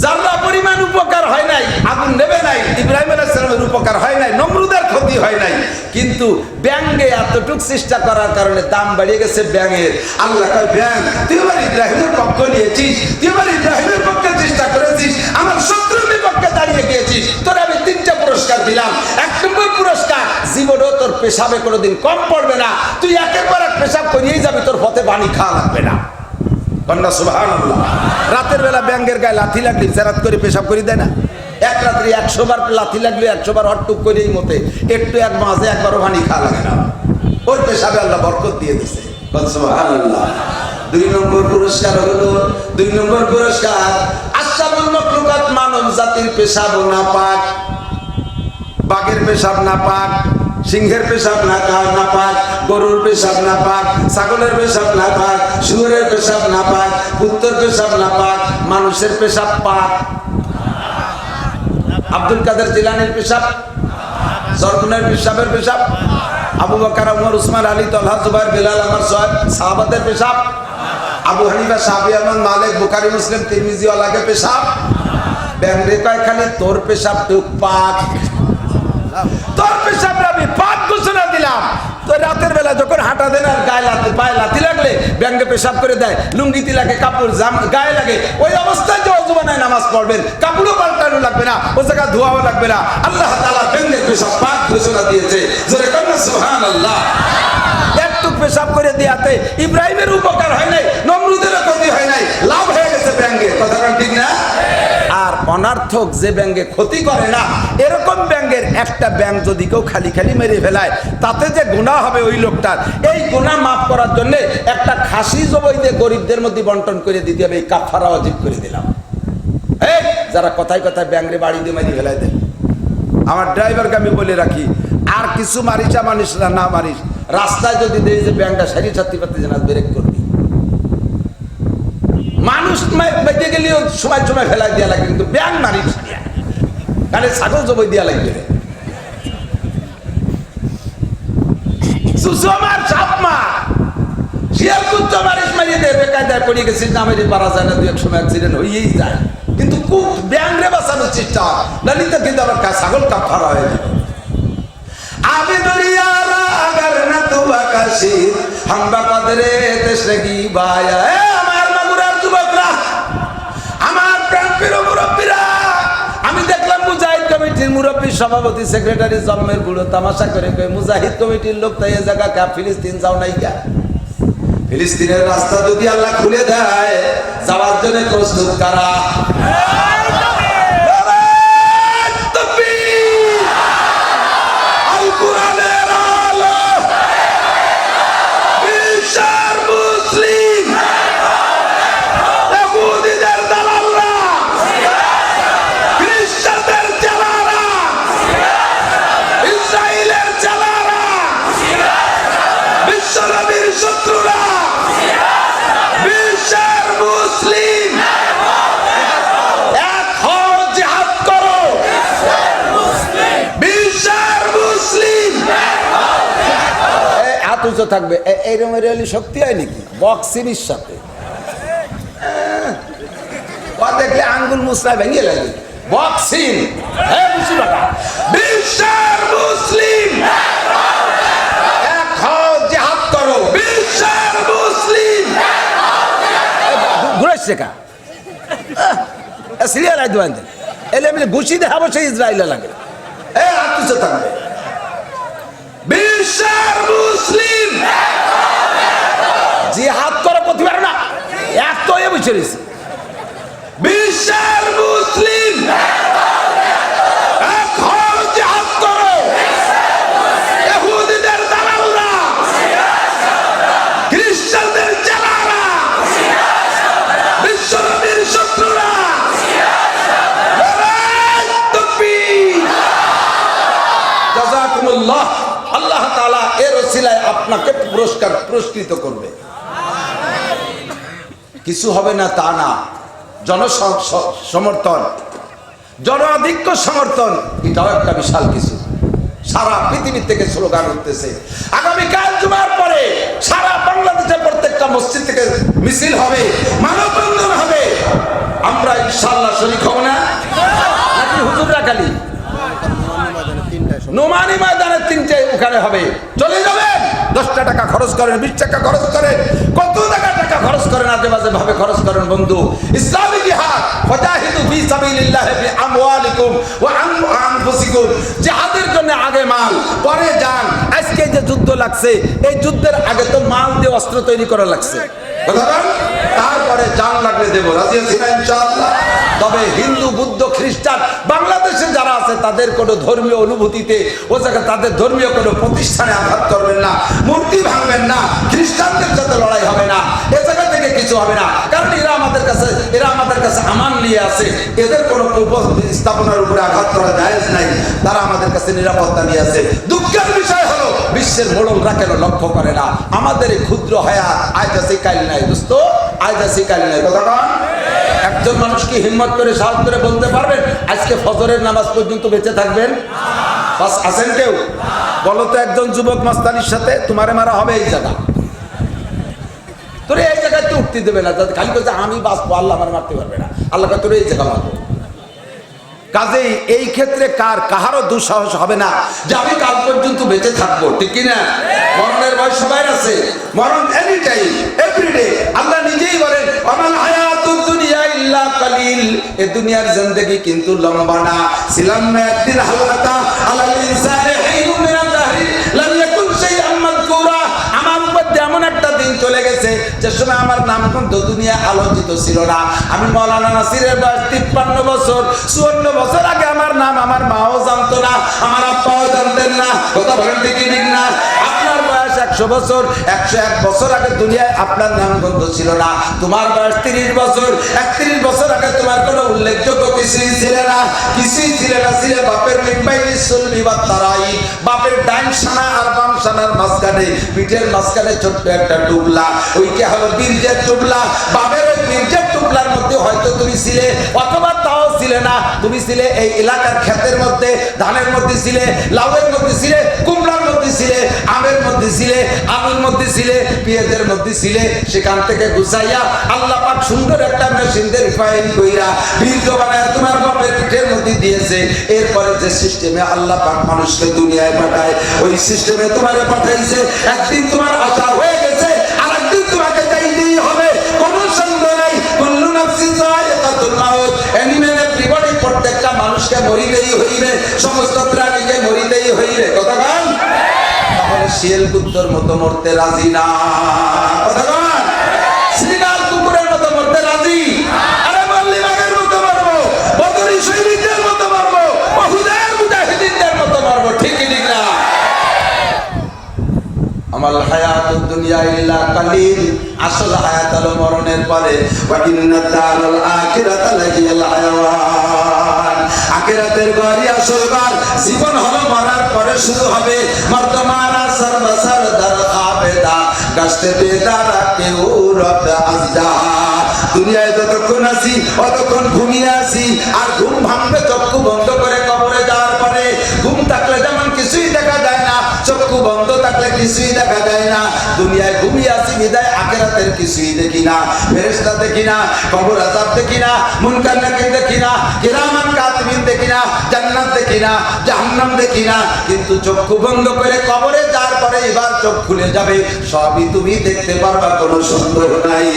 যারা পরিমাণ উপকার হয় নাই, আগুন নেবে নাই, ইব্রাহিম আলাইহিস সালামের উপকার হয় নাই, নমরুদের ক্ষতি হয় নাই, কিন্তু ব্যাঙে এতটুক চেষ্টা করার কারণে দাম বেড়ে গেছে ব্যাঙের। আল্লাহ কয় ব্যাঙ তুই আমার ইব্রাহিমের পক্ষ নিয়েছিস, তুই আমার ইব্রাহিমের পক্ষে চেষ্টা করেছিস, আমার শত্রুর বিপক্ষে দাঁড়িয়ে গিয়েছিস, তোর আমি 3টা পুরস্কার দিলাম। 1 নম্বর পুরস্কার, জীবনেও তোর পেশাবে কোনোদিন কম পড়বে না, তুই একের পর এক পেশাব করিয়েই যাবি, তোর পথে পানি খাওয়া লাগবে না। কন্যা সুবহানাল্লাহ। রাতের বেলা ব্যাঙ্গের গায়ে লাথি লাগলে সেরাত করে পেশাব করে দেয় না? এক রাত্রি 100 বার লাথি লাগলে 100 বার হটটুক করে এই মতে একটু এক মাঝে একবারও পানি খাওয়া লাগে না, ওর পেশাবে আল্লাহ বরকত দিয়ে দিছে। সুবহানাল্লাহ। 2 নম্বর পুরস্কার হলো, 2 নম্বর পুরস্কার আশরাফুল মাখলুকাত মানব জাতির পেশাব নাপাক। বাঘের পেশাব নাপাক, সিংহের পেশাব নাপাক, গরুর পেশাব নাপাক, ছাগলের পেশাব নাপাক, শুয়োরের পেশাব নাপাক, কুত্তার পেশাব নাপাক, মানুষের পেশাব পাক। আব্দুল কাদের জিলানীর পেশাব, সরগুনের পেশাবের পেশাব, আবু বকর ওমর উসমান আলী তালহা জুবাইর বিলাল আমার সাহাবাদের পেশাব, আবু হানিফা শাফি আহমদ মালিক বুখারী মুসলিম তিরমিজি ওয়ালাকে পেশাব। ব্যাংরে কয় খালি তোর পেশাব টুক পাক, তোর পেশাব আমি পাক ঘোষণা দিলাম। তো রাতের বেলা যখন হাঁটা দেন আর গায়ে লাথি পায়ে লাথি লাগলে ব্যাঙ্গে পেশাব করে দেয়, লুঙ্গিতে লাগে, কাপড় গায়ে লাগে, ওই অবস্থায় যে ওযু বানায় নামাজ পড়বেন, কাপড়ও পাল্টানো লাগবে না, ও জায়গা ধোয়াও লাগবে না। আল্লাহ তাআলা ব্যাঙ্গের পেশাব পাক ঘোষণা দিয়েছে। জোরে কন্যা সুবহানাল্লাহ। একটু পেশাব করে দিয়াতে ইব্রাহিমের উপকার হয় নাই, নমরুদের ক্ষতি হয় নাই, লাভ হয়ে গেছে ব্যাঙ্গে। কথাটা ঠিক না? আর অনার্থক যে ব্যাঙ্গে ক্ষতি করে না, এরকম ব্যাঙ্গের একটা ব্যাঙ্গ যদি কেউ খালি খালি মেরে ফেলায়, তাতে যে গুনাহ হবে ওই লোকটার, এই গুনাহ মাফ করার জন্য একটা খাসি জবাই দিয়ে গরিবদের মধ্যে বন্টন করে দিতে হবে। এই কাফারা ওয়াজিব করে দিলাম। এই যারা কথায় কথায় ব্যাঙ্গরে বাড়ি দিয়ে মেরে ফেলায় দেয়, আমার ড্রাইভারকে আমি বলে রাখি, আর কিছু মারিসা মানিস না মারিস, রাস্তায় যদি দেখি যে ব্যাঙ্গটা সারি ছাত্রী পাতি জানা ব্রেক করবি। মানুষ বেঁচে গেলেও সময় সময় ফেলাই দেওয়া লাগে, কিন্তু ব্যাং মারিস তাহলে ছাগল জবাই দেওয়া লাগবে। সুষমার সাপমা শিয়াল কুত্তা মারিস মারিয়ে দেয়, বেকায়দায় পড়ে গেছিস না, মেরে পারা যায় না, 2-1 সময় অ্যাক্সিডেন্ট হয়েই যায়। কিন্তু ব্যাং রে বাঁচানোর চেষ্টা, নালিতে কিন্তু আবার ছাগল কাফারা হয়ে যাবে। আবে দরিয়ারা আগার না তু আকাশে হামবা কাদরে তেশরগি বায়া। আমার মাগুরার যুবকরা, আমার প্রাণপ্রিয় মুরব্বীরা, আমি দেখলাম মুজাহিদ কমিটির মুরব্বী সভাপতি সেক্রেটারি জন্মের বুড়ো তামাশা করে কই, মুজাহিদ কমিটির লোক তাই এই জায়গা কা ফিলিস্তিন যাও নাই কা? ফিলিস্তিনের রাস্তা যদি আল্লাহ খুলে দেয়, যাওয়ার জন্য প্রস্তুত কারা? থাকবে এইরকম শক্তি হয় নাকি বক্সিনির সাথে? দেখলে আঙ্গুল মুসরা ভেঙে লাগে বক্সিং। বিশ্বের মুসলিম এক হও, জিহাদ করো। বিশ্বের মুসলিম ঘুরেছে কা সিরিয়াল আই দোয়ান দেন এলে আমি ঘুষি দেখাবো, সেই ইসরায়েলে লাগে। আর কিছু থাকবে বিশ্বের মুসলিম জিহাদ করো, প্রতিবার না এত বুঝে রয়েছে। বিশ্বের মুসলিম জিহাদ করো। ইহুদিদের দালালরা, খ্রিস্টানদের চালারা, বিশ্বনবীর শত্রুরা, জাযাকুমুল্লাহ। আল্লাহ তাআলা এর ওসিলায় আপনাকে পুরস্কৃত করবে। কিছু হবে না তা না, জনসমর্থন, জনাধিক্য সমর্থন, এটাও একটা বিশাল কিছু। সারা পৃথিবী থেকে স্লোগান উঠতেছে। আগামীকাল জুমার পরে সারা বাংলাদেশের প্রত্যেকটা মসজিদ থেকে মিছিল হবে, মানববন্ধন হবে। আমরা ইনশাআল্লাহ শরীক হব না নাকি হুজুররা খালি? নোমানি ময়দানে 3টে ওখানে হবে, চলে যাবেন। 10 টাকা খরচ করেন, 20 টাকা খরচ করেন, কত টাকা খরচ করেন, আজে বাজে ভাবে খরচ করেন। বন্ধু, ইসলামী জিহাদ ফাজাহিদু ফি সাবিলিল্লাহ বিআমওয়ালিকুম ওয়া আনফুসিকুম, জিহাদের জন্য আগে মাল, পরে জান। আজকে যে যুদ্ধ লাগছে, এই যুদ্ধের আগে তো মাল দিয়ে অস্ত্র তৈরি করা লাগছে, তারপরে জান লাগলে দেবো, রাজি আছি না ইনশাআল্লাহ? তবে হিন্দু, বুদ্ধ, খ্রিস্টান বাংলাদেশে যারা আছে তাদের কোনো ধর্মীয় অনুভূতিতে ও জায়গায় তাদের ধর্মীয় কোনো প্রতিষ্ঠানে আঘাত করবেন না, মূর্তি ভাঙবেন না, খ্রিস্টানদের সাথে লড়াই হবে না, এ জায়গা থেকে কিছু হবে না। কারণ এরা আমাদের কাছে আমান নিয়ে আছে, এদের কোনো স্থাপনার উপরে আঘাত করা জায়েজ নাই, তারা আমাদের কাছে নিরাপত্তা নিয়ে আছে। দুঃখের বিষয় হলো বিশ্বের মোড়লরা কেন লক্ষ্য করে না আমাদের এই ক্ষুদ্র হায়াত আজ আছে কাল নাই, দোস্ত আজ আছে কাল নাই। কথা কন, একজন মানুষ কি হিম্মত করে সাহস করে বলতে পারবেন আজকে ফজরের নামাজ পর্যন্ত বেঁচে থাকবেন? আছেন কেউ? বলো তো একজন যুবক মাস্তানির সাথে তোমারে মারা হবে এই জায়গা, তোরে এই জায়গায় তো উঠতে দেবে না, খালি বলছে আমি বাঁচবো, আল্লাহ আমার মারতে পারবে না, আল্লাহ তোরে এই জায়গা মারবো। কাজেই এই ক্ষেত্রে কাহারও দুঃসাহস হবে না যে আমি কাল পর্যন্ত বেঁচে থাকবো, ঠিক কিনা? মরণের ভয় সবাই আছে, মরণ এনি টাইম এভরিডে। আল্লাহ নিজেই বলেন আমাল হায়াতুদ দুনিয়া ইল্লা কালিল, এই দুনিয়ার জিন্দেগি কিন্তু লম্বা না। ছিলাম না একদিন হালাতা আলাল ইনসানি হিনুম মিনাল দাহরি লাম ইয়াকুন শাইআন মাযকুরা, আমার উপর এমন একটা দিন চলে গেছে যে সময় আমার নাম কিন্তু দুনিয়া আলোচিত ছিল না। আমি মাওলানা নাসিরের বয়স 53 বছর, 54 বছর আগে আমার নাম আমার মাও জানতো না, আমার আব্বাও জানতেন না। কথা বলেন ঠিক না? আপনার বয়স 100 বছর, 101 বছর আগে দুনিয়ায় আপনার নাম গন্ধ ছিল না। তোমার বয়স 30 বছর, 31 বছর আগে তোমার কোনো উল্লেখযোগ্য কিছুই ছিল না, কিছুই ছিল না। ছিল বাপের মিম্বাইনি সুলবি বা তারাই, বাপের ডাইন সানা আর বাম সানার মাঝখানে, পিঠের মাঝখানে ছোট্ট একটা টুকলা, ওইটা হলো বীর্যের টুকলা। বাপের ওই বীর্যের টুকলার মধ্যে হয়তো তুমি ছিলে, অথবা তাও ছিলে না, তুমি ছিলে এই এলাকার ক্ষেতের মধ্যে, ধানের মধ্যে ছিলে, লাউয়ের মধ্যে ছিলে, কুমড়ার মধ্যে ছিলে, আমের মধ্যে ছিলে, আলুর মধ্যে ছিলে, পেঁয়াজের মধ্যে ছিলে। সেখান থেকে গুছাইয়া আল্লাহ পাক সুন্দর একটা মেশিন দিয়ে রিফাইন কইরা বীর্য বানায় তোমার বাপের পিঠের মধ্যে দিয়েছে। এরপরে যে সিস্টেমে আল্লাহ পাক মানুষকে দুনিয়ায় পাঠায়, ওই সিস্টেমে তোমারে পাঠাইছে। একদিন তোমার আশা হয়ে গেছে, আর একদিন তোমাকে যাইতেই হবে, কোনো সন্দেহ নাই। কুল্লু নাফসিন যায়িকাতুল মাউত, এনিম্যান এভরিবডি, প্রত্যেকটা মানুষকে মরিতেই হইবে, সমস্ত প্রাণীকে মরিতেই হইবে। কথা বল, তাহলে শিয়াল কুত্তর মতো মরতে রাজি না? কথা বল, শ্রীগাল কুকুরের মতো মরতে রাজি? আরে মল্লি বাঘের মতো মরবো, বদরি সৈনিকদের মতো মরবো, বহুদের মুজাহিদিনদের মতো মরবো, ঠিক ঠিক না? আমাল হায়াতুদ দুনিয়া ইল্লা কালিল, আসল হায়াত হলো মরণের পরে। ওয়া ইন্না দারাল আখিরাতা লাহিয়াল হায়াওয়ান, আখিরাতের ঘরই আসল ঘর। জীবন হলো মরার পরে শুরু হবে। মর্তমানা সর্বসর দর আবেদা, গাছতে বেদারা কেউ রব আজদা। দুনিয়ায় যতক্ষণ আছি অতক্ষণ ঘুমিয়ে আছি, আর ঘুম ভাঙবে চক্ষু বন্ধ করে কবরে যাওয়ার পরে। ঘুম থাকলে যেমন কিছুই দেখা যায় না, চক্ষু বন্ধ থাকলে কিছুই দেখা যায় না। দুনিয়ায় ঘুমিয়ে আছি বিদায় আখিরাতের কিছুই দেখি না, ফেরেশতা দেখি না, কবর আযাব দেখি না, মুনকার নাকির দেখি না, কিরামান কাতিবিন দেখি না, জান্নাত দেখি না, জাহান্নাম দেখি না। কিন্তু চক্ষু বন্ধ করে কবরে যাওয়ার পরে এবার চোখ খুলে যাবে, সবই তুমি দেখতে পারবা, কোনো সন্দেহ নাই।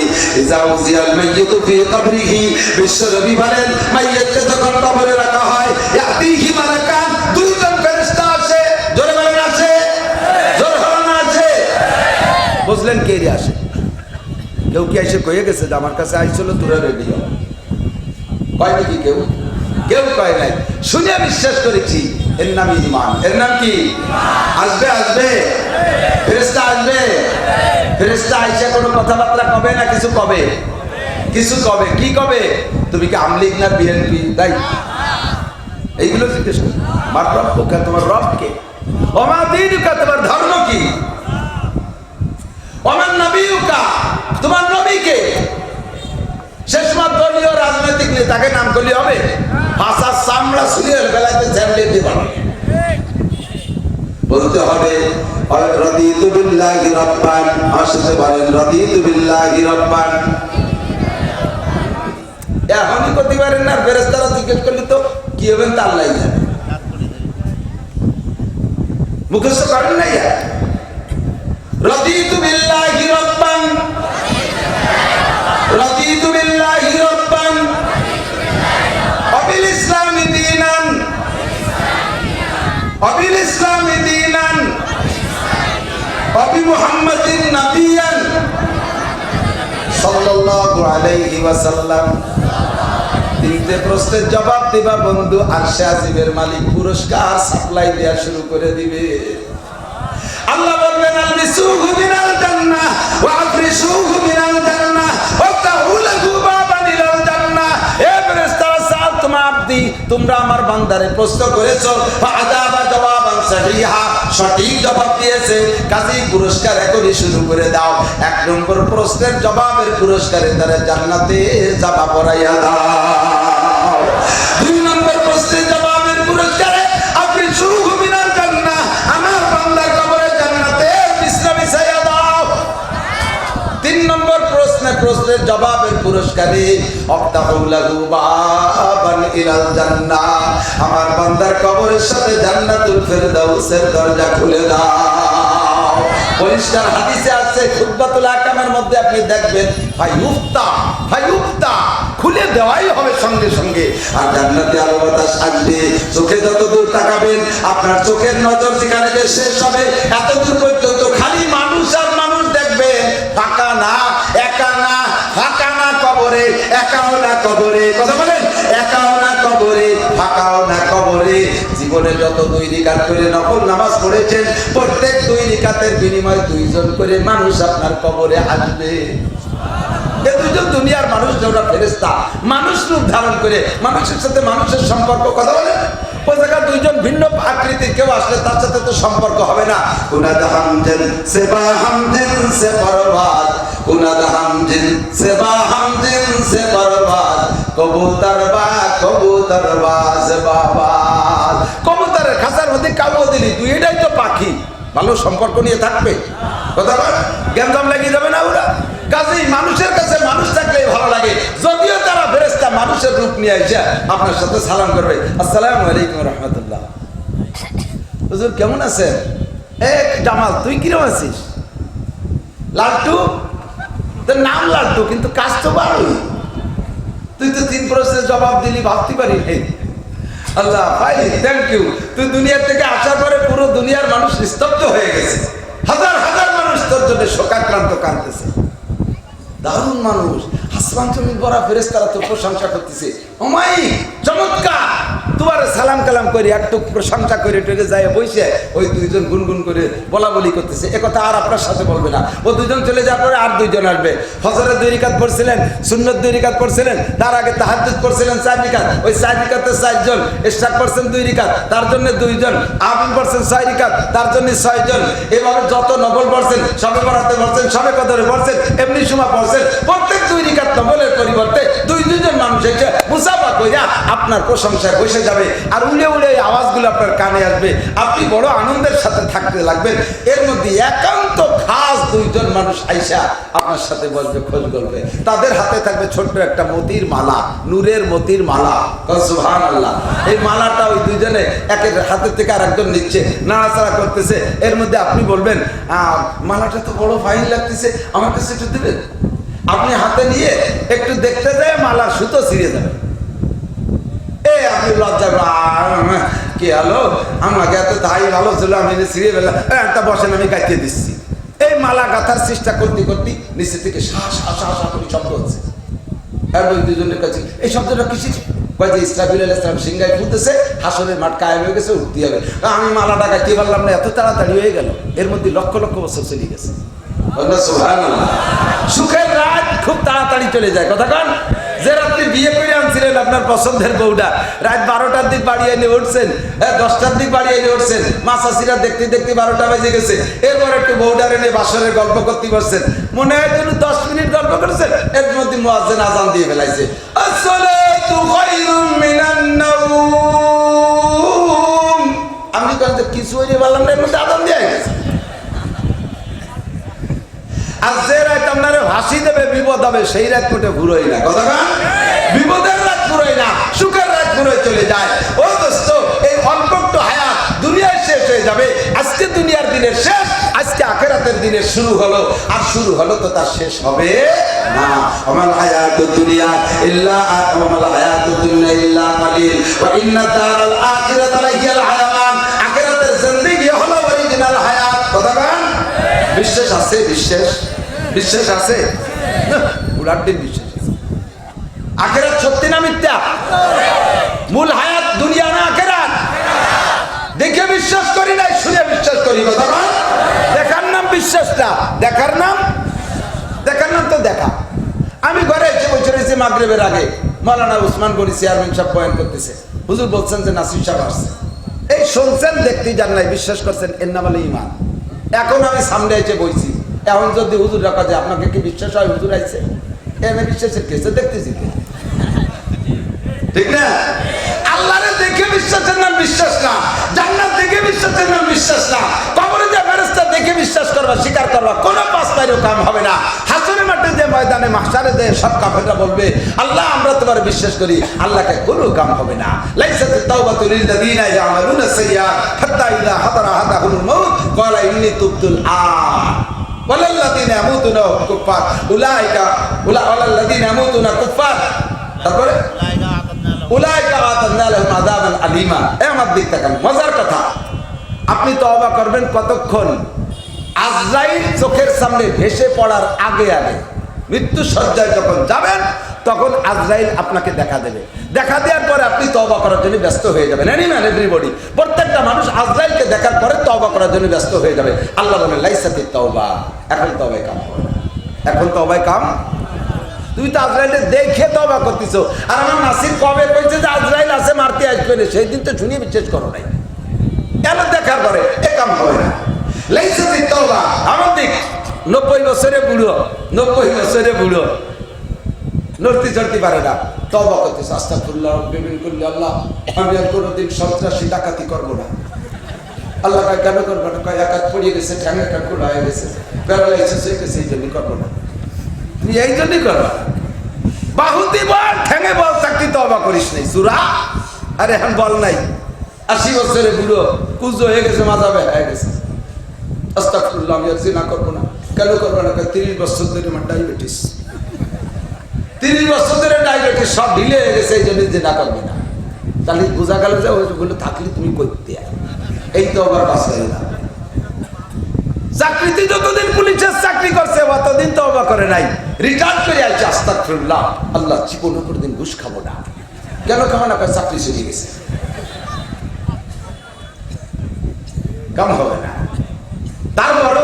ইজা উজিয়াল মাইয়িতু ফি কবরিহি, বিশ্বনবী বলেন মাইয়িতকে যখন কবরে রাখা হয়, ইয়াতিহি মালাকান, দুইজন ফেরেশতা আসে। জোরে বলেন আসে? জোরে বলেন আসে? বুঝলেন কে রে আসে? কেউ কি এসে কয়ে গেছে যে আমার কাছে আইছিল তোরা রেডি হ? কয় নাকি কেউ? কেউ কয় নাই, শুনে বিশ্বাস করেছি। এর নাম ঈমান। এর নাম কি? আসবে আসবে, ফেরেশতা আসবে। ফেরেশতা আইসা কোনো কথাবার্তা কবে না কিছু কবে? কিছু কবে। কি কবে? তুমি কি আমলিগ না বিএনপি? তাই এইগুলো জিজ্ঞেস করো। আমার রব কে? তোমার রব কে? ওমা দীনুকা, তোমার ধর্ম কি? ওমান নবিয়ুকা, তোমার নবী কে? শেষ মাস দলীয় রাজনৈতিক নেতাকে নাম করলে হবে? ভাষার চামড়া শুলিয়ে বেলাতে ঝামলে দিবা, বলতে হবে রাদিতু বিল্লাহি রাব্বান। আসতে পারেন রাদিতু বিল্লাহি রাব্বান, এখনই করতে পারেন না। ফেরেশতারা জিজ্ঞেস করলে তো কি হবেন তা আল্লাহই জানে। মুখস্থ করেন না ইয়া রাদিতু বিল্লাহি রাব্বান, রাদিতু বিল্লাহি রাব্বান ওয়াবিল ইসলামি দীনান, ওয়াবিল ইসলামি দীনান ওয়াবি মুহাম্মাদিন নাবিয়ান সাল্লাল্লাহু আলাইহি ওয়াসাল্লাম। তিনটে প্রশ্নের জবাব দিবা বন্ধু, আরশে আজিমের মালিক পুরস্কার সাপ্লাই দেয়া শুরু করে দিবে। আল্লাহ বলবেন আলবিসুহু মিনাল জান্নাহ ওয়া আফরিশুহু মিনাল জান্নাহ ওয়া তাউলাহু বাবান ইলাল জান্নাহ। এ ফেরেশতারা সাআলতুম আবদি, তোমরা আমার বান্দারে প্রশ্ন করেছো, ফাআজাবা জওয়াবান সহিহা, সঠিক জবাব দিয়েছে, কাজেই পুরস্কার এখনই শুরু করে দাও। এক নম্বর প্রশ্নের জবাবের পুরস্কারে তারা জান্নাতে যাবা পড়াইয়া দাও। দুই নম্বর প্রশ্নের জবাবের পুরস্কারে আপনি শুরু মিনাল জান্নাহ, আমার বান্দার কবরে জান্নাতে বিছনা বিছাইয়া দাও। তিন নম্বর প্রশ্নের জবাবের পুরস্কারে আফতাহু লাহু বাবান ইলাল জান্নাহ, আমার বান্দার কবরের সাথে জান্নাতুল ফেরদাউসের দরজা খুলে দাও। পরিষ্কার হাদিসে আছে, খুতবাতুল আহকামের মধ্যে আপনি দেখবেন ফায়ুফতা খুলে দেওয়াই হবে সঙ্গে সঙ্গে। আর জান্নাতে আলো বাতাস আসবে, চোখে যত দূর তাকাবেন আপনার চোখের নজর যেখানে শেষ হবে এত দূর পর্যন্ত খালি মানুষ আর মানুষ দেখবেন, ফাঁকা না, একা না, ফাঁকা না কবরে, একাও না কবরে, কথা বলেন, একাও না কবরে, ফাঁকাও না কবরে। জীবনে যত 2 রাকাত করে নফল নামাজ পড়েছেন, প্রত্যেক 2 রাকাতের বিনিময়ে 2 জন করে মানুষ আপনার কবরে আসবে। এই 2 জন দুনিয়ার মানুষ, যারা ফেরেশতা, মানুষ রূপ ধারণ করে মানুষের সাথে মানুষের সম্পর্ক, কথা বলেন। ওই জায়গায় 2 জন ভিন্ন আকৃতির কেউ আসলে তার সাথে তো সম্পর্ক হবে না। কুনাদ হামদিন সেবা হামদিন সে বরবাদ, কুনাদ হামদিন সেবা হামদিন সে বরবাদ, কবুতর বাজ বাবা। কবুতরের খাঁচার মধ্যে কাবু দিলি, 2টাই তো পাখি, ভালো সম্পর্ক নিয়ে থাকবে, কথা বল, গ্যাঞ্জাম লাগিয়ে যাবে না ওরা। কাজেই মানুষের কাছে মানুষ থাকলে ভালো লাগে, যদিও তারা ফেরেশতা মানুষের রূপ নিয়ে এসে আপনার সাথে সালাম করবে, আসসালামু আলাইকুম রাহমাতুল্লাহ, হুজুর কেমন আছেন? জামাল তুই কিরকম আছিস? লাড্ডু, তোর নাম লাড্ডু কিন্তু কাজ তো ভালোই, তুই তো 3 প্রশ্নের জবাব দিলি, ভাবতে পারি নাই। আল্লাহ ভাই থ্যাংক ইউ, তুই দুনিয়ার থেকে আসার পরে পুরো দুনিয়ার মানুষ স্তব্ধ হয়ে গেছে, হাজার হাজার মানুষ তোর জন্য শোকাক্রান্ত কাঁদতেছে। দারুণ মানুষ, আসমান জমিন ভরা ফেরেশতারা তোর প্রশংসা করতেছে, ওমাই চমৎকার, তোমার সালাম কালাম করে একটু প্রশংসা করে টেরে যায় বসে ওই 2 জন গুনগুন করে বলা বলি করতেছে। একথা আর আপনার সাথে বলবে না, ও 2 জন চলে যাওয়ার পরে আর 2 জন আসবে। ফজরের 2 রাকাত পড়ছিলেন, সুন্নত 2 রাকাত পড়ছিলেন, তার আগে তাহাজ্জুদ পড়ছিলেন 4 রাকাত, ওই 4 রাকাতে 4 জন, ইশরাক পড়ছেন 2 রাকাত, তার জন্য 2 জন, আমিন পড়ছেন 6 রাকাত, তার জন্য 6 জন। এভাবে যত নফল পড়ছেন, সবে বরাতে পড়ছেন, সবে কদরে পড়ছেন, এমনি সময় পড়ছেন, প্রত্যেক 2 রাকাত নফলের পরিবর্তে 2 জন মানুষ এসে মুসাফা কইরা আপনার প্রশংসায় বসে যাবে, আর উড়ে উড়ে এই আওয়াজগুলো আপনার কানে আসবে, আপনি বড় আনন্দের সাথে থাকতে লাগবেন। এর মধ্যে একান্ত খাস 2 জন মানুষ আইসা আপনার সাথে বসবে, খোঁজ করবে, তাদের হাতে থাকবে ছোট্ট একটা মতির মালা, নূরের মতির মালা, সুবহানাল্লাহ। এই মালাটা ওই 2 জনে একের হাতের থেকে আরেকজন নিচ্ছে, নাড়াচাড়া করতেছে। এর মধ্যে আপনি বলবেন মালাটা তো বড় ফাইন লাগতেছে, আমার কাছে একটু দেবেন। আপনি হাতে নিয়ে একটু দেখতে যায় মালার সুতো ছিঁড়ে যাবে, আপনি লজ্জা কি আলো, আমাকে এত তাই ভালো ছিল, আমি ছিঁড়ে ফেললাম, একটা বসেন আমি গাইতে দিচ্ছি। এই মালা গাঁথার চেষ্টা করতে করতে নিচে থেকে করে শব্দ হচ্ছে। ওই 2 জনের কাছে এই শব্দটা কিসের? কয়েছে ইসরাফিল আলাইহিস সালাম সিংহায় ফুটতেছে, হাসরের মাঠ কায়েম হয়ে গেছে, উঠতে হবে। আমি মালাটা গাইতে পারলাম না, এত তাড়াতাড়ি হয়ে গেল, এর মধ্যে লক্ষ লক্ষ বছর চলে গেছে। সুবহানাল্লাহ। সুখের রাত খুব তাড়াতাড়ি চলে যায়, কথা কান। যে রাত্রি বিয়ে করে আনছিলেন আপনার পছন্দের বউটা, রাত 12টার দিক বাড়ি এনে উঠছেন, 10টার দিক বাড়ি এনে উঠছেন, মাছাছিরা দেখতে দেখতে 12টা বেজে গেছে। এরপর একটু বউটার এনে বাসরের গল্প করতে পারছেন, মনে হয় যেন 10 মিনিট গল্প করেছেন, এর মধ্যে মুয়াজ্জিন আযান দিয়ে ফেলাইছে, আসসালাতু খায়রুম মিনান নাওম। আমি তো কিছু হইতে পারলাম না, এর মধ্যে আযান দিয়ে গেছে। আর যে রাত আপনারে হাসি দেবে, বিপদ হবে, সেই রাত কোটে ঘুরোই না, কথা না। বিপদের রাত ঘুরোই না, সুখের রাত ঘুরোই চলে যায়। ও দোস্ত, এই অল্প একটু হায়াত দুনিয়ায় শেষ হয়ে যাবে। আজকে দুনিয়ার দিনের শেষ, আজকে আখিরাতের দিনের শুরু হলো, আর শুরু হলো তো তার শেষ হবে না। আমাল হায়াতুদ দুনিয়া ইল্লা ইল্লা কালিল ওয়া ইন্না দারাল আখিরাতা লাহিয়াল হায়াওয়ান। আখিরাতের জিন্দেগি হলো অরিজিনাল হায়াত, কথা না। বিশ্বাস আছে? বিশ্বাস আছে? খোলার দিন বিশ্বাস আছে। আখেরাত সত্যি না মিথ্যা? মূল হায়াত দুনিয়া না আখেরাত? দেখে বিশ্বাস করি নাই, শুনে বিশ্বাস করি। দেখার নাম বিশ্বাসটা, দেখার নাম তো দেখা। আমি ঘরে এসে বসে রয়েছি মাগরিবের আগে, মাওলানা উসমান গনি চেয়ারম্যান সাহেব বয়ান করতেছে। হুজুর বলছেন যে নাসির সাহেব আসছে। এই শুনছেন, দেখতেই যান নাই, বিশ্বাস করছেন, এর নাম হলো ঈমান। এখন আমি সামনে এসে বইছি, এখন যদি হুজুর রাখা যায়, আপনাকে কি বিশ্বাস হয় হুজুর আইছে? এনে বিশ্বাসের কেসে দেখতেছি, ঠিক না? আল্লাহরে দেখে বিশ্বাসের নাম বিশ্বাস না, জান্নাত দেখে বিশ্বাসের নাম বিশ্বাস না, কবরে যে ফেরেশতা দেখে বিশ্বাস করবা, স্বীকার করবা, কোনো পাঁচ পাইরও কাম হবে না। হাসরের মাঠে যে ময়দানে মাহশারে যে সব কাফেররা বলবে আল্লাহ আমরা তোমার বিশ্বাস করি, আল্লাহকে কোনো কাম হবে না। লাইসাতুত তাওবাতু লিল্লাযিনা ইয়ামালুনা সাইয়্যাত হাত্তা ইযা হাদারা আহাদাহুমুল মাউত ক্বালা ইন্নী তুবতুল আন ওয়ালাল্লাযিনা ইয়ামুতুনা কুফফার উলাইকা ওয়ালাল্লাযিনা ইয়ামুতুনা কুফফার। তারপরে উলাইকা আতাদনা লাহুম আযাবান আলীমা। আমার দিক তাকান, মজার কথা। আপনি তওবা করবেন কতক্ষণ? আজরাইল চোখের সামনে ভেসে পড়ার আগে আগে, মৃত্যু সজ্জায় যখন যাবেন তখন আজরাইল আপনাকে দেখা দেবে। দেখা দেওয়ার পরে আপনি তওবা করার জন্য ব্যস্ত হয়ে যাবেন। এনিম্যান এভরিবডি, প্রত্যেকটা মানুষ আজরাইলকে দেখার পরে তওবা করার জন্য ব্যস্ত হয়ে যাবে। আল্লাহ বলেন লাইসাতিত তাওবা, এখন তওবায় কাম হবে, এখন তওবায় কাম। তুমি তো আজরাইলকে দেখে তওবা করতেছো, আর আমার নাসির কবে কইছে যে আজরাইল আছে মারতে আসবে না, সেই দিন তো শুনিয়ে বিশ্বাস করো নাই। কেন দেখার পরে এ কাম হবে না? লাইসাতিত তাওবা। আমার দিক 90 বছরে বুড়ো, 90 বছরে বুড়ো, নড়তে চড়তে পারে না, তওবা করতেছে, আস্তাগফিরুল্লাহ রাব্বি মিন কুল্লি, আল্লাহ আমি আর কোনোদিন সন্ত্রাসী ডাকাতি করবো না। আল্লাহ কয় কেন করবো না? কয় একাত পড়িয়ে গেছে, ঠ্যাং একটা খোলা হয়ে গেছে, প্যারালাইসিস হয়ে গেছে, এই জন্যই করবো না। তুমি এই জন্যই করবা? বাহুতি বল, ঠ্যাঙে বল, চাকরি তওবা করিস নাই সুরা। আরে এখন বল নাই, 80 বছরে বুড়ো, কুজো হয়ে গেছে, মাজা ব্যথা হয়ে গেছে, আস্তাগফিরুল্লাহ আমি আর জিনা করবো না। কেন করবো না? 30 বছর ধরে আমার ডায়াবেটিস, 30 বছর ধরে ডায়াবেটিস সব ঢিলে হয়ে গেছে, এই জন্য জিনা করবে না। তাহলে বোঝা গেল যে ওইগুলো থাকলে তুমি করতে, এই তো আবার বাঁচাই না। চাকরিতে যতদিন পুলিশের চাকরি করছে অতদিন তওবা করে নাই, রিটার্ন করে আসছে, আস্তাগফিরুল্লাহ আল্লাহ জীবনে কোনোদিন ঘুষ খাবো না। কেন খাবো না? চাকরি চলে গেছে, কাম হবে না। তারপর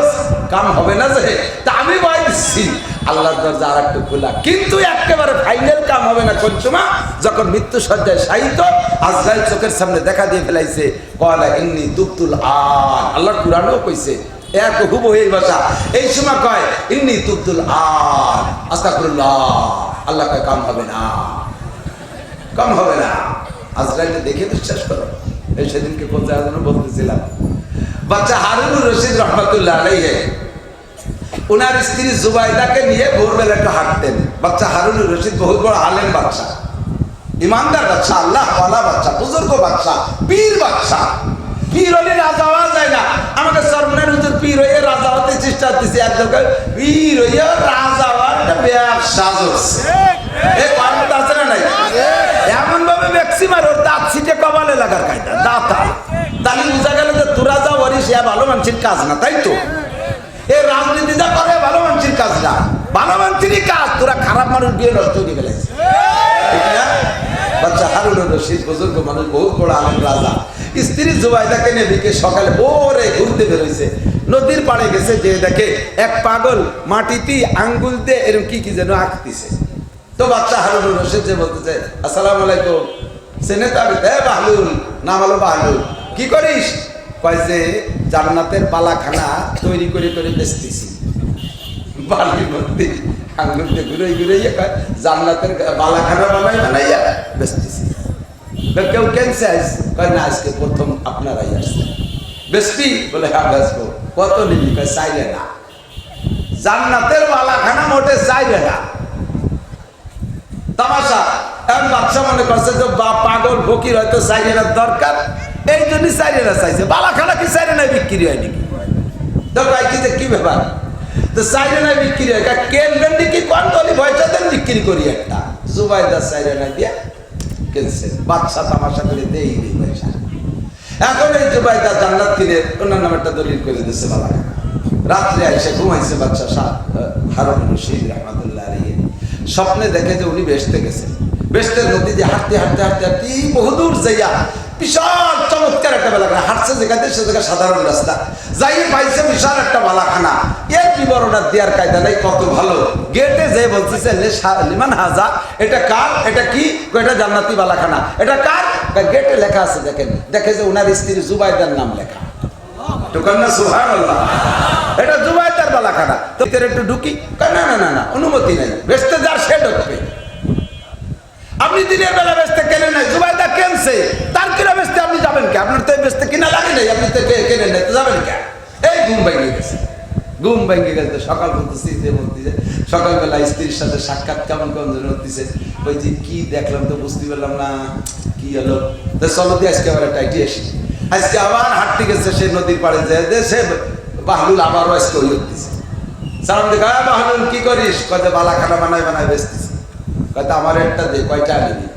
কাম হবে না যে তা আমি ভয় দিচ্ছি, আল্লাহর দরজা আর একটু খোলা, কিন্তু একেবারে ফাইনাল কাম হবে না কোন সময়? যখন মৃত্যু সজ্জায় শায়িত আজরাইল চোখের সামনে দেখা দিয়ে ফেলাইছে, ক্বালা ইন্নী তুবতুল আন। আল্লাহর কুরআনও কইছে এক হুবহু এই ভাষা, এই সময় কয় ইন্নী তুবতুল আন, আস্তাগফিরুল্লাহ। আল্লাহ কয় কাম হবে না, কাম হবে না। আজরাইলকে দেখে বিশ্বাস করো। এই সেদিনকে কোন জায়গায় যেন বলতেছিলাম, বাচ্চা হারুনুর রশিদ রহমাতুল্লাহ আলাইহি ওনার স্ত্রী জুবাইদাকে নিয়ে ভোরবেলা একটু হাঁটতেন। বাচ্চা হারুনুর রশিদ বহুত বড় আলেম বাচ্চা, ইমানদার বাচ্চা, আল্লাহ ওয়ালা বাচ্চা, বুজুর্গ বাচ্চা, পীর বাচ্চা। পীর হলে রাজা হওয়া যায় না। আমাকে সরমনের হুজুর পীর হয়ে রাজা হতে চেষ্টা করতেছে, একজন পীর হইয়া রাজা হওয়ার একটা ব্যবসা চলছে। এই পারমত আছে না নাই? এমন ভাবে ম্যাক্সিমার ওর দাঁত ছিটে কপালে লাগার কায়দা, দাঁতা। তাহলে বোঝা গেল যে তোরা যা বলিস এ ভালো মানুষের কাজ না, তাই তো? এই রাজনীতি যা করে ভালো মানুষের কাজ না, ভালো মানুষেরই কাজ। তোরা খারাপ মানুষ বিয়ে নষ্ট করে ফেলেছে, ঠিক না? বাচ্চা হারুনুর রশিদ বুজুর্গ মানুষ, বহুত বড় আলেম রাজা, স্ত্রী জুবাইদাকে নিয়ে বিকে সকালে ভোরে ঘুরতে বেরোইছে, নদীর পাড়ে গেছে, যে দেখে এক পাগল মাটিতে আঙ্গুল দিয়ে এরকম কি কি যেন আঁকতেছে। তো বাচ্চা হারুনুর রশিদ যে বলতেছে আসসালামু আলাইকুম, চেনে তো? আমি বাহলুল, নাম হলো বাহলুল। কি করিস? কয় যে জান্নাতের বালাখানা তৈরি করে করে বেচতেছি। বালির মধ্যে আঙ্গুল দিয়ে ঘুরে ঘুরে জান্নাতের বালাখানা বানাইয়া বেচতেছি। কেউ কেনছে আস? কয় না, আজকে প্রথম আপনারাই আসছে। বেচবি? বলে হ্যাঁ বেচবো। কত নিবি? কয় চাইলে না। জান্নাতের বালাখানা মোটে চাইলে না। তামাশা। এখন বাচ্চা মনে করছে যে পাগল ফকির হয়তো চাইলেনার দরকার, এই জন্য চাইলেনা চাইছে। বালাখানা কি চাইলেনা বিক্রি হয় নাকি? তো ভাই কি যে কি ব্যাপার? তো চাইলেনা বিক্রি হয়, কেনবেন নাকি? কোন দলি পয়সা দেন বিক্রি করি একটা। জুবাইদা চাইলেনা দিয়ে কিনছে, বাচ্চা তামাশা করে দেই পয়সা। এখন এই জুবাইদা জান্নাত কিনে ওনার নামে একটা দলিল করে দিচ্ছে বালাখানা। রাত্রে এসে ঘুমাইছে বাচ্চা হারুনুর রশিদ রহমাতুল্লাহ আলাইহি। স্বপ্নে দেখে যে উনি বেহেশতে গেছে, বেহেশতের মধ্যে যে হাঁটতে হাঁটতে হাঁটতে হাঁটতে বহুদূর যাইয়া বিশাল চমৎকার একটা বালাখানা, হাঁটছে যেখানে সে জায়গা সাধারণ রাস্তা, যাইয়ে পাইছে বিশাল একটা বালাখানা। এর বিবরণ আর দেওয়ার কায়দা নাই, কত ভালো। গেটে যে বলতেছে লিমান হাজা, এটা কার, এটা কি, এটা জান্নাতি বালাখানা, এটা কার, গেটে লেখা আছে, দেখেন, দেখে যে উনার স্ত্রী জুবাইদার নাম লেখা। সুবহানাল্লাহ, এটা জুবাইদার বালাখানা। তো ভিতরে একটু ঢুকি, না না না না, অনুমতি নাই, বেচতে যার সে ঢুকবে। আপনি দিনের বেলা বেচতে কেনে নাই, জুবাইদা কেনছে, তার কিনা বেচতে আপনি যাবেন কে? আপনার তো বেচতে কিনা লাগে নাই, আপনি তো কেনে নাই, তো যাবেন কে? এই ঘুম ভেঙে গেছে, ঘুম ভেঙে গেছে। সকাল বলতেছি যে বলতেছে সকালবেলা স্ত্রীর সাথে সাক্ষাৎ কেমন কেমন হতেছে, ওই যে কি দেখলাম তো বুঝতে পারলাম না কি হলো, তো চলো দিয়ে আজকে আবার টাইটি আসি। আজকে আবার হাঁটতে গেছে সে নদীর পাড়ে যায়, সে বাহলুল আবারও আজকে ওই উঠতেছে। সালাম দেখা, বাহলুল কি করিস? কয়ে বালাখানা বানায় বানায় বেচতেছি। কয়টা আমার একটা দে, কয়টা আনিবি?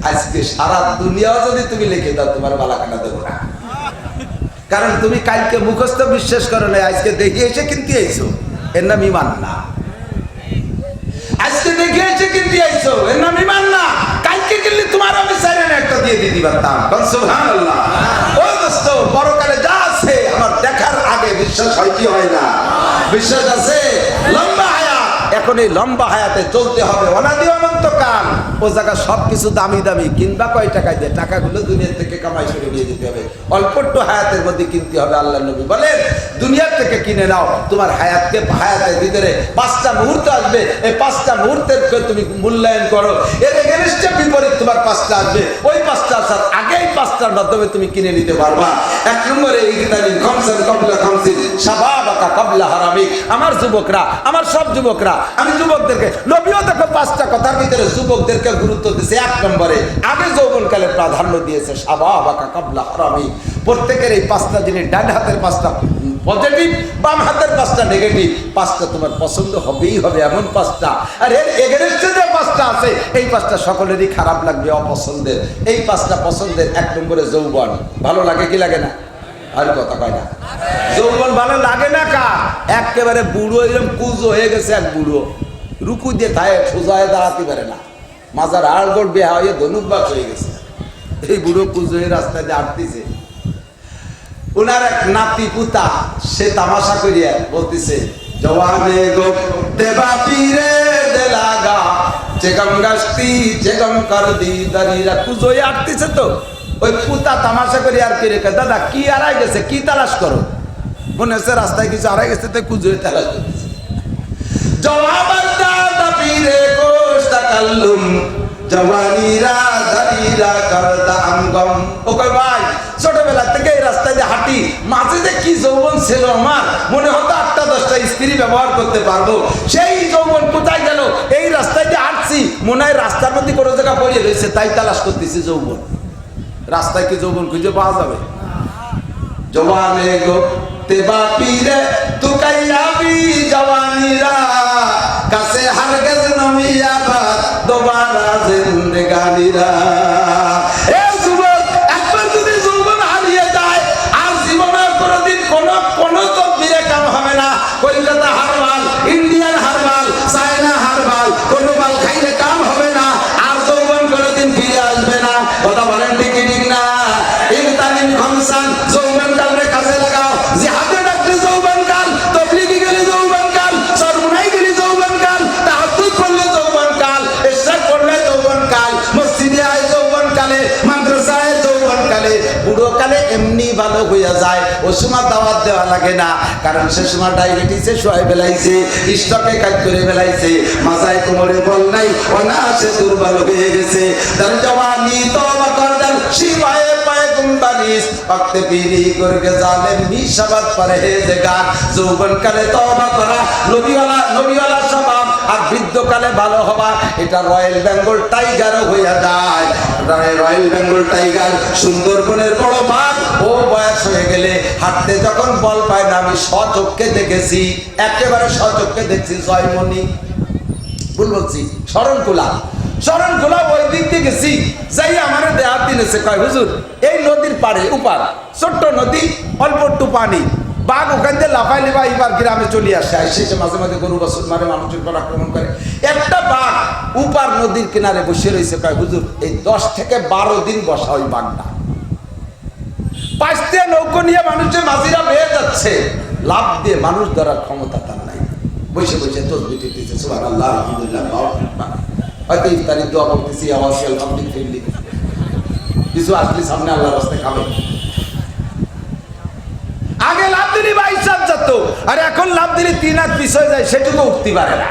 আজকে সারা দুনিয়াও যদি তুমি লিখে দাও তোমার বালাখানা দেবো না, কারণ তুমি কালকে মুখস্থ বিশ্বাস করো না, আজকে দেখে এসে কিনতে আইছো, এর নাম ইমান না। আজকে দেখে এসে কিনতে আইছো, এর নাম ইমান না। কালকে কিনলে তোমার আমি সাইরেন একটা দিয়ে দিতে পারতাম। সুবহানাল্লাহ। ও দোস্ত, পরকালে যা আছে আমার দেখার আগে বিশ্বাস হয় কি হয় না? বিশ্বাস আছে। লম্বা হায়াত, এখন এই লম্বা হায়াতে চলতে হবে, অনাদি অনন্তকাল। ও জায়গা সবকিছু দামি দামি, কিনবা কয় টাকায় দিয়ে, টাকাগুলো দুনিয়া থেকে কামাই করে নিয়ে যেতে হবে, অল্প একটু হায়াতের মধ্যে কিনতে হবে। আল্লাহ নবী বলেন দুনিয়ার থেকে কিনে নাও, তোমার হায়াতকে, হায়াতের ভিতরে 5টা মুহূর্ত আসবে, এই 5টা মুহূর্তের তুমি মূল্যায়ন করো, এর এগেনস্টে বিপরীত তোমার 5টা আসবে, ওই 5টা আসার আগেই 5টার মাধ্যমে তুমি কিনে নিতে পারবা। 1 নম্বরে ইগতানিম খামসান ক্বাবলা খামসিন শাবাবাকা ক্বাবলা হারামিক। আমার যুবকরা, আমার সব যুবকরা, আমি যুবকদেরকে, নবীও দেখো 5টা কথার ভিতরে যুবকদেরকে গুরুত্ব দিয়েছে। 1 নম্বরে আগে যৌবনকালে প্রাধান্য দিয়েছে, শাবাবাকা ক্বাবলা হারামিক। প্রত্যেকের এই 5টা জিনিস, ডান হাতের 5টা পজিটিভ, বাম হাতের 5টা নেগেটিভ, 5টা তোমার পছন্দ হবেই হবে, এমন 5টা। আর এর এগেনস্টে যে 5টা আছে, এই 5টা সকলেরই খারাপ লাগবে, অপছন্দের। এই 5টা পছন্দের। 1 নম্বরে যৌবন। ভালো লাগে কি লাগে না? আর কথা কয় না, যৌবন ভালো লাগে না কার? একেবারে বুড়ো, এরকম কুজো হয়ে গেছে, এক বুড়ো রুকু দিয়ে থায়, সোজা হয়ে দাঁড়াতে পারে না, মাজার হাড়গোড় বেহা হয়ে ধনুকবাস হয়ে গেছে। এই বুড়ো কুজো হয়ে রাস্তায় দিয়ে হাঁটতেছে। উনার এক নাতি পুতা, সে তামাশা করিয়া বলতেছে, জওয়ানে গো দেবা পীরে দেলাগা চেগম গাস্তি চেগম কর দি দারিরা। কুজোই আটতেছে তো, ওই পুতা তামাশা করি আর কি রেখে, দাদা কি হারাই গেছে, কি তালাশ করো? মনে হচ্ছে রাস্তায় কিছু হারাই গেছে, তো কুজোই তালাশ করতেছে। জওয়াবার দাদা পীরে কোষ তাকাল্লুম জওয়ানিরা দারিরা করদা আমগম। ও কই ভাই, ছোটবেলা থেকে এই রাস্তায় দিয়ে হাঁটি, মাঝে যে কি যৌবন ছিল আমার, মনে হতো 8টা 10টা স্ত্রী ব্যবহার করতে পারবো। সেই যৌবন কোথায় গেল? এই রাস্তায় দিয়ে হাঁটছি, মনে হয় রাস্তার মধ্যে কোনো জায়গা পড়িয়ে রয়েছে, তাই তালাশ করতেছি যৌবন। রাস্তায় কি যৌবন খুঁজে পাওয়া যাবে? জওয়ানে গো তেবা পীরে তুকাইয়াবি জওয়ানিরা কাছে হারগেজ নমিয়া বাদ দোবারা জিন্দেগানিরা। এ যুবক, একবার যদি যৌবন হারিয়ে যায় আর জীবনের কোনোদিন কোনো তকদিরে কাম হবে না। Kolkata herbal, Indian herbal, China herbal, কোনো বাল খাইলে কাম হবে না, আর যৌবন কোনোদিন ফিরে আসবে না। কথা বলেন ঠিক ঠিক না? ইগতানিম খামসান, যৌবন কালরে কাজে লাগাও। জিহাদে ডাকলে যৌবন কাল, তবলিগে গেলে যৌবন কাল, সরমুনাই গেলে যৌবন কাল, তাহাজ্জুদ পড়লে যৌবন কাল, ইশরাক পড়লে যৌবন কাল, মসজিদে আয় যৌবন কালে, মাদ্রাসায় যৌবন কালে। বুড়ো কালে এমনি ভালো হইয়া যায়, ও সময় দাওয়াত দেওয়া লাগে না, কারণ সে সময় ডায়াবেটিসে শোয়াই বেলাইছে, স্টকে কাজ করে বেলাইছে, মাথায় কোমরে বল নাই, অনাসে দুর্বল হয়ে গেছে। তার জওয়ানি তওবা করদান শিবায়ে পায়গম্বরিস ওয়াক্তে পীরি করকে জালেম মিশাবাত পরহেজগার। যৌবন কালে তওবা করা, নবীওয়ালা স্বভাব, আর বৃদ্ধকালে ভালো হবা, এটা রয়্যাল বেঙ্গল টাইগার হইয়া যায়। রয়্যাল বেঙ্গল টাইগার সুন্দরবনের বড় বাঘ, ও বয়স হয়ে গেলে হাঁটতে যখন বল পায় না, আমি স্বচক্ষে দেখেছি, একেবারে স্বচক্ষে দেখছি। জয়মণি ভুল বলছি, শরণখোলা ওই দিক দিয়ে গেছি, যাই আমার দেহাত দিনেছে, কয় হুজুর এই নদীর পাড়ে উপার ছোট্ট নদী, অল্প একটু পানি, বাঘ ওখান থেকে লাফাই লিবা এবার গ্রামে চলে আসে, এসে মাঝে মাঝে গরু বাছুর মারে, মানুষের উপর আক্রমণ করে। একটা বাঘ উপার নদীর কিনারে বসে রয়েছে, কয় হুজুর এই 10 থেকে 12 দিন বসা ওই বাঘটা। পাঁচটা নৌকো নিয়ে মানুষের মাঝিরা বেয়ে যাচ্ছে, লাভ দিয়ে মানুষ ধরার ক্ষমতা তার নাই। বসে বসে তসবিহ দিতেছে, সুবহানাল্লাহ, আলহামদুলিল্লাহ, হয়তো ইফতারি দোয়া করতেছি, আওয়াজ আলহামদুলিল্লাহ, কিছু আসলে সামনে আল্লাহর রাস্তায় খাবে। আগে লাভ দিলি 22 হাত যেত, আর এখন লাভ দিলি 3 হাত পিছয়ে যায়, সেটুকু উঠতে পারে না।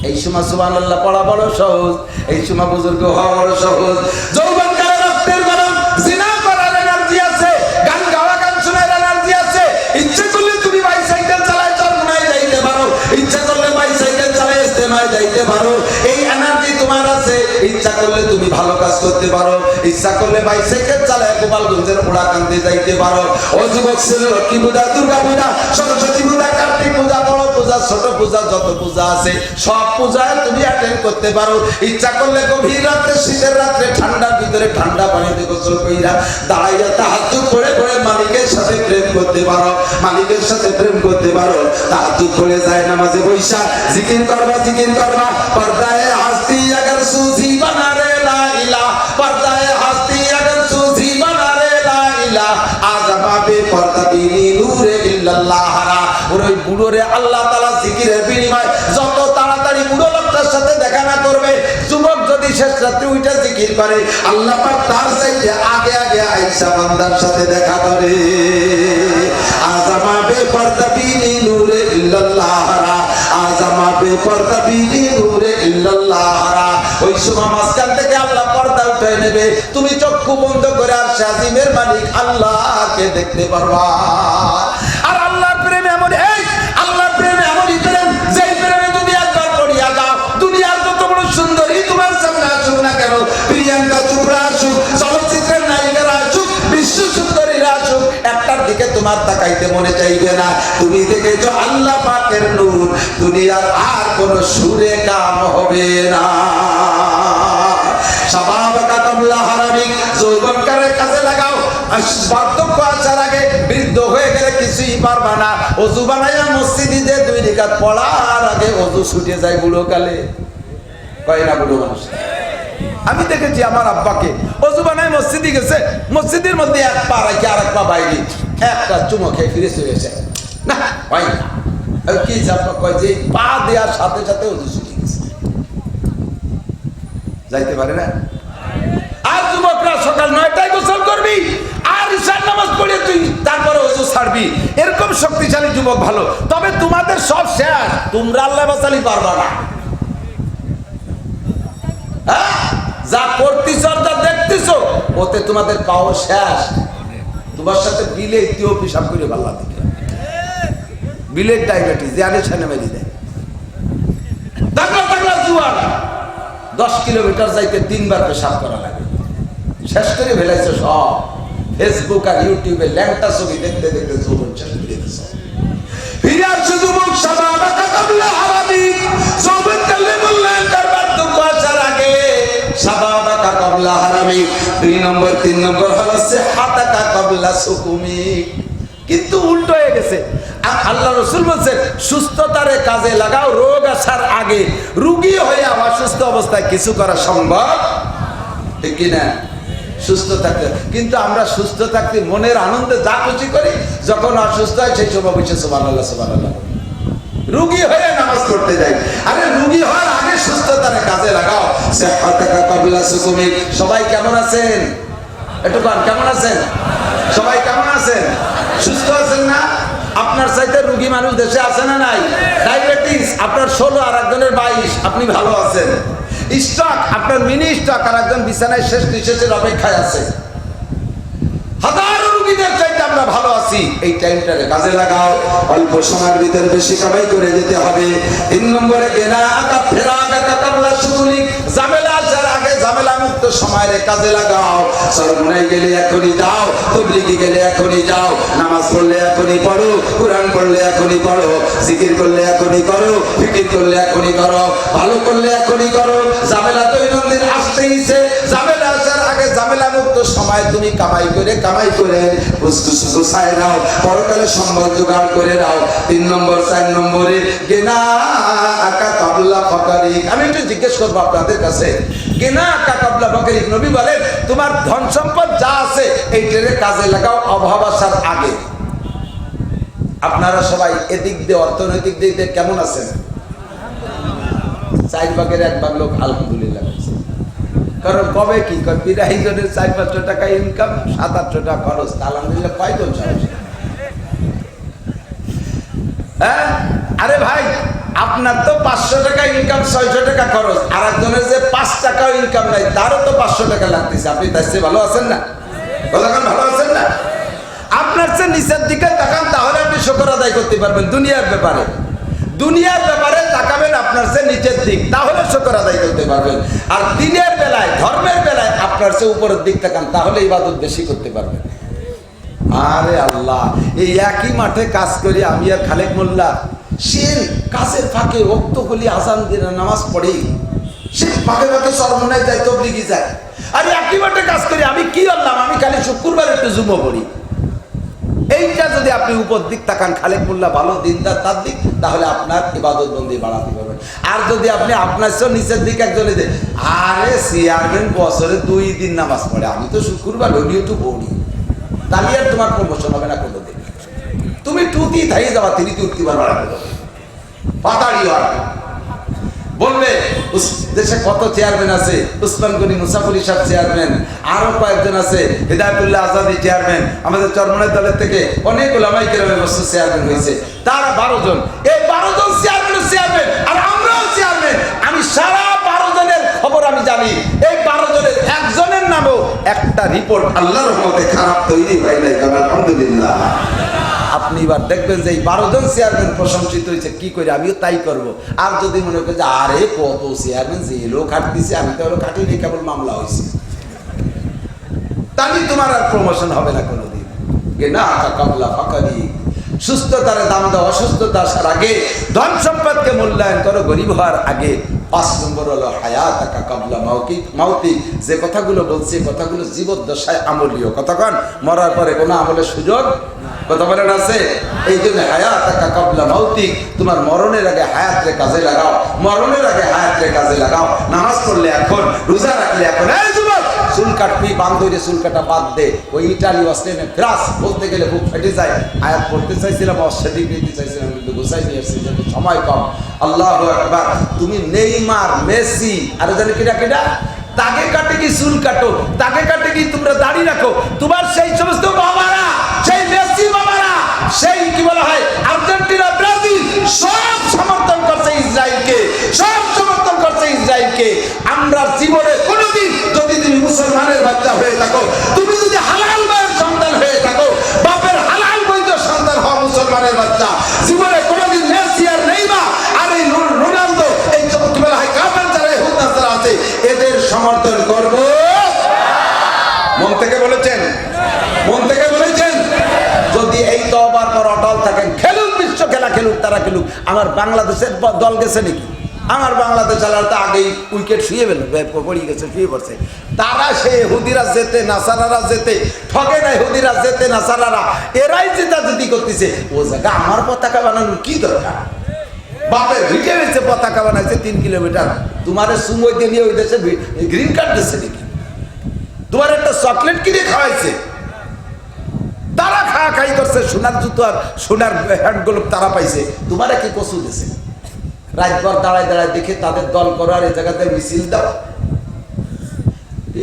এই সময় সুবহানাল্লাহ পড়া বড় সহজ, এই সময় বুজুর্গ হওয়া বড় সহজ। যৌবন কালে রক্তের গরম, জিনা করার এনার্জি আছে, গান গাওয়া, গান শোনার এনার্জি আছে। ইচ্ছে করলে তুমি বাইসাইকেল চালায় চরমনায় যাইতে পারো, ইচ্ছা করলে বাইসাইকেল চালায় ইস্তেমায় যাইতে পারো, এই এনার্জি তোমার আছে। ইচ্ছা করলে তুমি ভালো কাজ করতে পারো, ইচ্ছা করলে বাইসাইকেল চালায় গোপালগঞ্জের ওড়াকান্দি যাইতে পারো। ও যুবক ছেলে, লক্ষ্মী পূজা, দুর্গা পূজা, সরস্বতী পূজা, কার্তিক পূজা, বড় পূজা, ছোট পূজা, যত পূজা আছে সব পূজায় তুমি অ্যাটেন্ড করতে পারো। ইচ্ছা করলে গভীর রাত্রে, শীতের রাত্রে, ঠান্ডার ভিতরে ঠান্ডা পানিতে গোসল কইরা দাঁড়াইয়া তাহাজ্জুদ করে করে মালিকের সাথে প্রেম করতে পারো, মালিকের সাথে প্রেম করতে পারো। তাহাজ্জুদ করে যায় নামাজে বৈশা জিকির করবা, জিকির করবা। পর্দায়ে হাসতি আগার সুজি বানা রে লা ইলাহ, পর্দায়ে হাসতি আগার সুজি বানা রে লা ইলাহ, আজমা বে পর্দা বিনি নূরে ইল্লাল্লাহ। ওই বুড়োরে আল্লাহ তাআলা জিকিরের বিনিময় যত তাড়াতাড়ি বুড়ো লোকটার সাথে দেখা না করবে, যুবক যদি শেষ রাত্রে উঠে জিকির করে, আল্লাহ পাক তার চাইতে আগে আগে আয়েশা বান্দার সাথে দেখা করে। আজমা বে পর্দা বিনি নূরে ইল্লাল্লাহ, আজমা বে পর্দা বিনি নূরে ইল্লাল্লাহ। ওই সময় মাঝখান থেকে আল্লাহ পর্দা উঠে নেবে, তুমি চক্ষু বন্ধ করে আর শাজিমের মালিক আল্লাহকে দেখতে পারবা। আর আল্লাহর প্রেমে এমন, এই আল্লাহর প্রেমে এমনই প্রেম, যেই প্রেমে যদি একবার পড়িয়া যাও, দুনিয়ার যত বড় সুন্দরী তোমার সামনে আসুক না কেন, প্রিয়াঙ্কা চোপড়া আসুক, চলচ্চিত্রের নায়িকারা আসুক, বিশ্ব সুন্দরীরা আসুক, একটার দিকে তোমার তাকাইতে মনে চাইবে না। তুমি দেখেছো আল্লাহ পাকের নূর, দুনিয়ার আর কোন সুরে কাম হবে না। শাবাবাকা কাবলা হারামিক, যৌবনকালে কাজে লাগাও। বার্ধক্য আসার আগে, বৃদ্ধ হয়ে গেলে কিছুই পারবা না। অজু বানাইয়া মসজিদে যে 2 রাকাত পড়ার আগে অজু ছুটে যায় বুড়ো কালে, কয় না বুড়ো মানুষ। আমি দেখেছি আমার আব্বাকে, অজু বানায় মসজিদে গেছে, মসজিদের মধ্যে 1 পা রাখি আর 1 পা বাইরে, একটা চুমো খেয়ে ফিরে চলে গেছে। না হয় না, কি আব্বা কয় যে পা দেওয়ার সাথে সাথে অজু ছুটে গেছে, যাইতে পারে না। আর যুবকরা সকাল 9টায় গোসল করবি, আর ইশার নামাজ পড়ে তুই তারপরে ওযু ছাড়বি, এরকম শক্তিশালী যুবক ভালো। তবে তোমাদের সব শেষ, তোমরা আল্লাহ বাঁচালি পারবা না। যা করতেছ, যা দেখতেছ, ওতে তোমাদের পাওয়ার শেষ। তোমার সাথে বিলে ইতিও পিসাব করে ভাল্লা দিকে, বিলের ডায়াবেটিস জানে ছেনে মেরি দেয়। তাগলা তাগলা জুয়ান 10 কিলোমিটার যাইতে 3 বার পেশাব করা লাগে, শেষ করে ফেলাইছে সব। ফেসবুক আর ইউটিউবে ল্যাংটা ছবি দেখতে দেখতে যৌবন শেষ করে দিয়েছে। ফিরে আসছে যুবক, শাবাবাকা কাবলা হারামিক, যৌবন কালে মূল্যায়ন করবার দুঃখ আসার আগে। শাবাবাকা কাবলা হারামিক 2 নম্বর, 3 নম্বর হলো সিহাতাকা কাবলা সুকুমিক। কিন্তু উল্টো হয়ে গেছে। আল্লাহ রাসূল বলেছেন সুস্থতারে কাজে লাগাও রোগ আসার আগে। রোগী হয়ে অসুস্থ অবস্থায় কিছু করা সম্ভব, ঠিক কি না? সুস্থ থাকতে, কিন্তু আমরা সুস্থ থাকতে মনের আনন্দে যা খুশি করি, যখন অসুস্থ হয় সেই সময় বসে সুবহানাল্লাহ সুবহানাল্লাহ। রোগী হয়ে নামাজ পড়তে যাই, আরে রোগী হওয়ার আগে সুস্থতারে কাজে লাগাও। সিহাতাকা কাবলা সুকুমিক। সবাই কেমন আছেন? একটু বল, কেমন আছেন? সবাই কেমন আছেন? সুস্থ আছেন না? আপনার চাইতে রোগী মানুষ দেশে আছে না নাই? ডায়াবেটিস আপনার 16 আর একজনের 22, আপনি ভালো আছেন। স্ট্রোক আপনার মিনি স্ট্রোক আর একজন বিছানায় শেষ নিঃশ্বাসের অপেক্ষায় আছে। হাজারো রোগীদের চাইতে আমরা ভালো আছি। এই টাইমটাকে কাজে লাগাও, অল্প সময়ের ভিতরে বেশি কামাই করে যেতে হবে। 3 নম্বরে গেনা আকা ফেরা আকা কাবলা শুকুলিক, ঝামেলা আসার আগে ঝামেলা মুক্ত সময়ের কাজে লাগাও। সরমনাই গেলে এখনই যাও, তবলিগি গেলে এখনই যাও, নামাজ পড়লে এখনই পড়ো, কুরআন পড়লে এখনই পড়ো, জিকির করলে এখনই করো, ফিকির করলে এখনই করো, ভালো করলে এখনই করো। ঝামেলা দৈনন্দিন আসতেইছে, ঝামেলা আসার আগে ঝামেলা মুক্ত সময় তুমি কামাই করে গুছায় নাও, পরকালে সম্বল জোগাড় করে নাও। 3 নম্বর 4 নম্বরে গেনা আকা কাবলা ফাকারিক। আমি একটু জিজ্ঞেস করবো আপনাদের কাছে, গেনা আকা কাবলা ফাকারিক, নবী বলেন তোমার ধন সম্পদ যা আছে এইটারে কাজে লাগাও অভাব আসার আগে। আপনারা সবাই এদিক দিয়ে অর্থনৈতিক দিক দিয়ে কেমন আছেন? 4 ভাগের 1 ভাগ লোক আলহামদুলিল্লাহ বলছে। কারণ কবে কি কয় বিরাই জনের 400-500 টাকা ইনকাম, 700-800 টাকা খরচ, আলহামদুলিল্লাহ কয়জন সাহস? হ্যাঁ আরে ভাই, আপনার তো 500 টাকা ইনকাম, 600 টাকা খরচ, আর একজনের যে 5 টাকাও ইনকাম নাই তারও তো 500 টাকা লাগতেছে। আপনি তার চেয়ে ভালো আছেন না? কতক্ষণ ভালো আছেন না? আপনার চেয়ে নিচের দিকে তাকান, তাহলে আপনি শুকর আদায় করতে পারবেন। দুনিয়ার ব্যাপারে তাকাবেন আপনার চেয়ে নিচের দিক, তাহলে শুকর আদায় করতে পারবেন। আর দিনের বেলায়, ধর্মের বেলায় আপনার চেয়ে উপরের দিক তাকান, তাহলে ইবাদত বেশি করতে পারবেন। আরে আল্লাহ, এই একই মাঠে কাজ করি আমি আর খালেক মোল্লা, সে কাজের ফাঁকে রক্তগুলি আজান দিয়ে নামাজ পড়ে, সে ফাঁকে ফাঁকে সর্বনায় যায়, তবলিগি যায়। আর একই মাঠে কাজ করি আমি, কি আল্লাহ, আমি খালি শুক্রবার একটু জুমো পড়ি। এইটা যদি আপনি উপর দিক তাকান, খালেক মোল্লা ভালো দিনদার তার দিক, তাহলে আপনার ইবাদত বন্দি বাড়াতে পারবেন। আর যদি আপনি আপনার সব নিচের দিক একজনে দেন, আরে চেয়ারম্যান বছরে 2 দিন নামাজ পড়ে, আমি তো শুক্রবার হলিও তো পড়ি, তাহলে আর তোমার প্রমোশন হবে না কোনোদিন। তুমি টুতি থাই যাবা, তিনি উঠতে পারবা না, পাতাড়ি বলবে দেশে কত চেয়ারম্যান আছে, উসমান গনি মুসাফির সাহেব চেয়ারম্যান, আরো কয়েকজন আছে, হিদায়তুল্লাহ আজাদি চেয়ারম্যান, আমাদের চরমনের দলের থেকে অনেক ওলামায়ে কেরামের বছর চেয়ারম্যান হয়েছে, তারা 12 জন। এই 12 জন চেয়ারম্যান, আর আমরাও চেয়ারম্যান। আমি সারা 12 জনের খবর আমি জানি। এই 12 জনের একজনের নামেও একটা রিপোর্ট আল্লাহর রহমতে খারাপ তৈরি হয় নাই, আলহামদুলিল্লাহ। আপনি এবার দেখবেন যে এই 12 জন চেয়ারম্যান প্রশংসিত হয়েছে, কি করে আমিও তাই করব। আর যদি মনে করেন যে আরে কত চেয়ারম্যান যে লোক খাটতেছে, আমি তো আরো খাটিনি, কেবল মামলা হয়েছে, তাহলে তোমার আর প্রমোশন হবে না কোনোদিন। না কাবলা ফাকারি, সুস্থতার দাম দাও, অসুস্থতা আসার আগে ধন সম্পদকে মূল্যায়ন করো, গরিব হওয়ার আগে। 5 নম্বর হলো হায়াতাকা কাবলা মাউতি। যে কথাগুলো বলছি, কথাগুলো জীবদ্দশায় আমলীয়। কতক্ষণ মরার পরে কোনো আমলের সুযোগ কথা বলেন আছে? এই জন্য হায়াতাকা কাবলা মাউতি, তোমার মরণের আগে হায়াতরে কাজে লাগাও, মরণের আগে হায়াতরে কাজে লাগাও। নামাজ পড়লে এখন, রোজা রাখলে এখন, এই যুবক চুল কাটবি, বান্ধবীরে চুল কাটা বাদ দে। ওই ইটালি অস্ট্রেলিয়া ফ্রান্স বলতে গেলে বুক ফেটে যায়। আয়াত পড়তে চাইছিলাম, অস্ট্রেলিয়া নিতে চাইছিলাম, কিন্তু গোসাই নিয়ে আসছি, সময় কম। আল্লাহু আকবার। তুমি নেইমার, মেসি, আর জানি কিনা কিনা, তাকে কাটে কি চুল কাটো, তাকে কাটে কি তোমরা দাড়ি রাখো, তোমার সেই সমস্ত বাবারা, সেই মেসি বাবারা, সেই কি বলা হয় আর্জেন্টিনা, ব্রাজিল, সব সমর্থন করছে ইসরায়েলকে, সব সমর্থন করছে ইসরায়েলকে। আমরা জীবনে কোনোদিন, যদি তুমি মুসলমানের বাচ্চা হয়ে থাকো, তুমি যদি হালাল মায়ের সন্তান হয়ে থাকো, বাপের হালাল বৈধ সন্তান হও, মুসলমানের বাচ্চা, জীবনে কোনোদিন মেসি আর নেইমার আর এই রোনালদো, এই কি বলা হয় কাফের যারা ইহুদ নাসারা আছে, এদের সমর্থন করব। মন থেকে বলেছেন? মন থেকে বলেছেন? যদি এই তওবার পর অটল থাকেন, খেলুক বিশ্ব খেলা, খেলুক তারা খেলুক। আমার বাংলাদেশের দল গেছে নাকি? আমার বাংলাদেশ তো আগেই উইকেট শুয়ে পড়ে গেছে, শুয়ে পড়ছে। তারা সে হুদিরা যেতে, নাসারারা যেতে, ঠকে নাই হুদিরা যেতে, নাসারারা এরাই জেতাজেতি করতেছে। ও জায়গা আমার পতাকা বানানোর কি দরকার? বাপের ভিটে হয়েছে, পতাকা বানাইছে 3 কিলোমিটার, তোমার সুময় দিয়ে নিয়ে ওই দেশে গ্রিন কার্ড দিচ্ছে নাকি? তোমার একটা চকলেট কিনে খাওয়াইছে, তারা খাই করছে, সোনার জুতো আর সোনার হ্যান্ড গ্লোভ তারা পাইছে, তোমার কি কচু দিছে? রাতভর দাঁড়ায় দাঁড়ায় দেখে তাদের দল করো, আর এই জায়গাতে মিছিল দাও।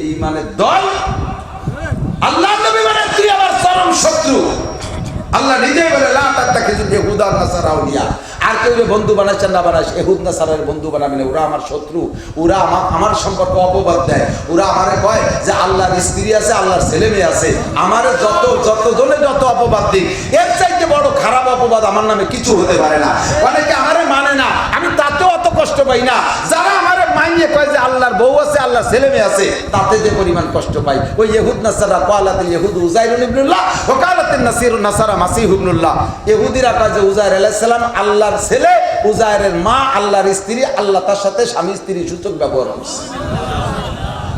এই মানে দল, আল্লাহ নবী মানে তুই আমার চরম শত্রু। আল্লাহ নিজেই বলে লা তাত্তাখিযু ইহুদা নাসারা আউলিয়া। আর কেউ বন্ধু বানাচ্ছেন না বানাস, ইহুদ নাসারার বন্ধু বানাবেন, ওরা আমার শত্রু, ওরা আমার সম্পর্কে অপবাদ দেয়, ওরা আমারে কয় যে আল্লাহর স্ত্রী আছে, আল্লাহর ছেলে মেয়ে আছে। আমারে যতজনে যত অপবাদ দিই, এর চাইতে বড় খারাপ অপবাদ আমার নামে কিছু হতে পারে না। অনেকে আমারে মানে না, আমি তাতেও অত কষ্ট পাই না। যারা আমারে মাইনে কয় যে আল্লাহর বউ আছে, আল্লাহর ছেলে মেয়ে আছে, তাতে যে পরিমাণ কষ্ট পাই। ওই ইহুদ নাসারা ক্বালাতিল ইহুদু উযাইর ইবনুল্লাহ ওয়া ক্বালাতিন নাসারা মাসীহ ইবনুল্লাহ। ইহুদিরা কয় যে উযাইর আলাইহিস সালাম আল্লাহর ছেলে, উযাইরের মা আল্লাহর স্ত্রী, আল্লাহ তার সাথে স্বামী স্ত্রী সূচক ব্যবহার করছে।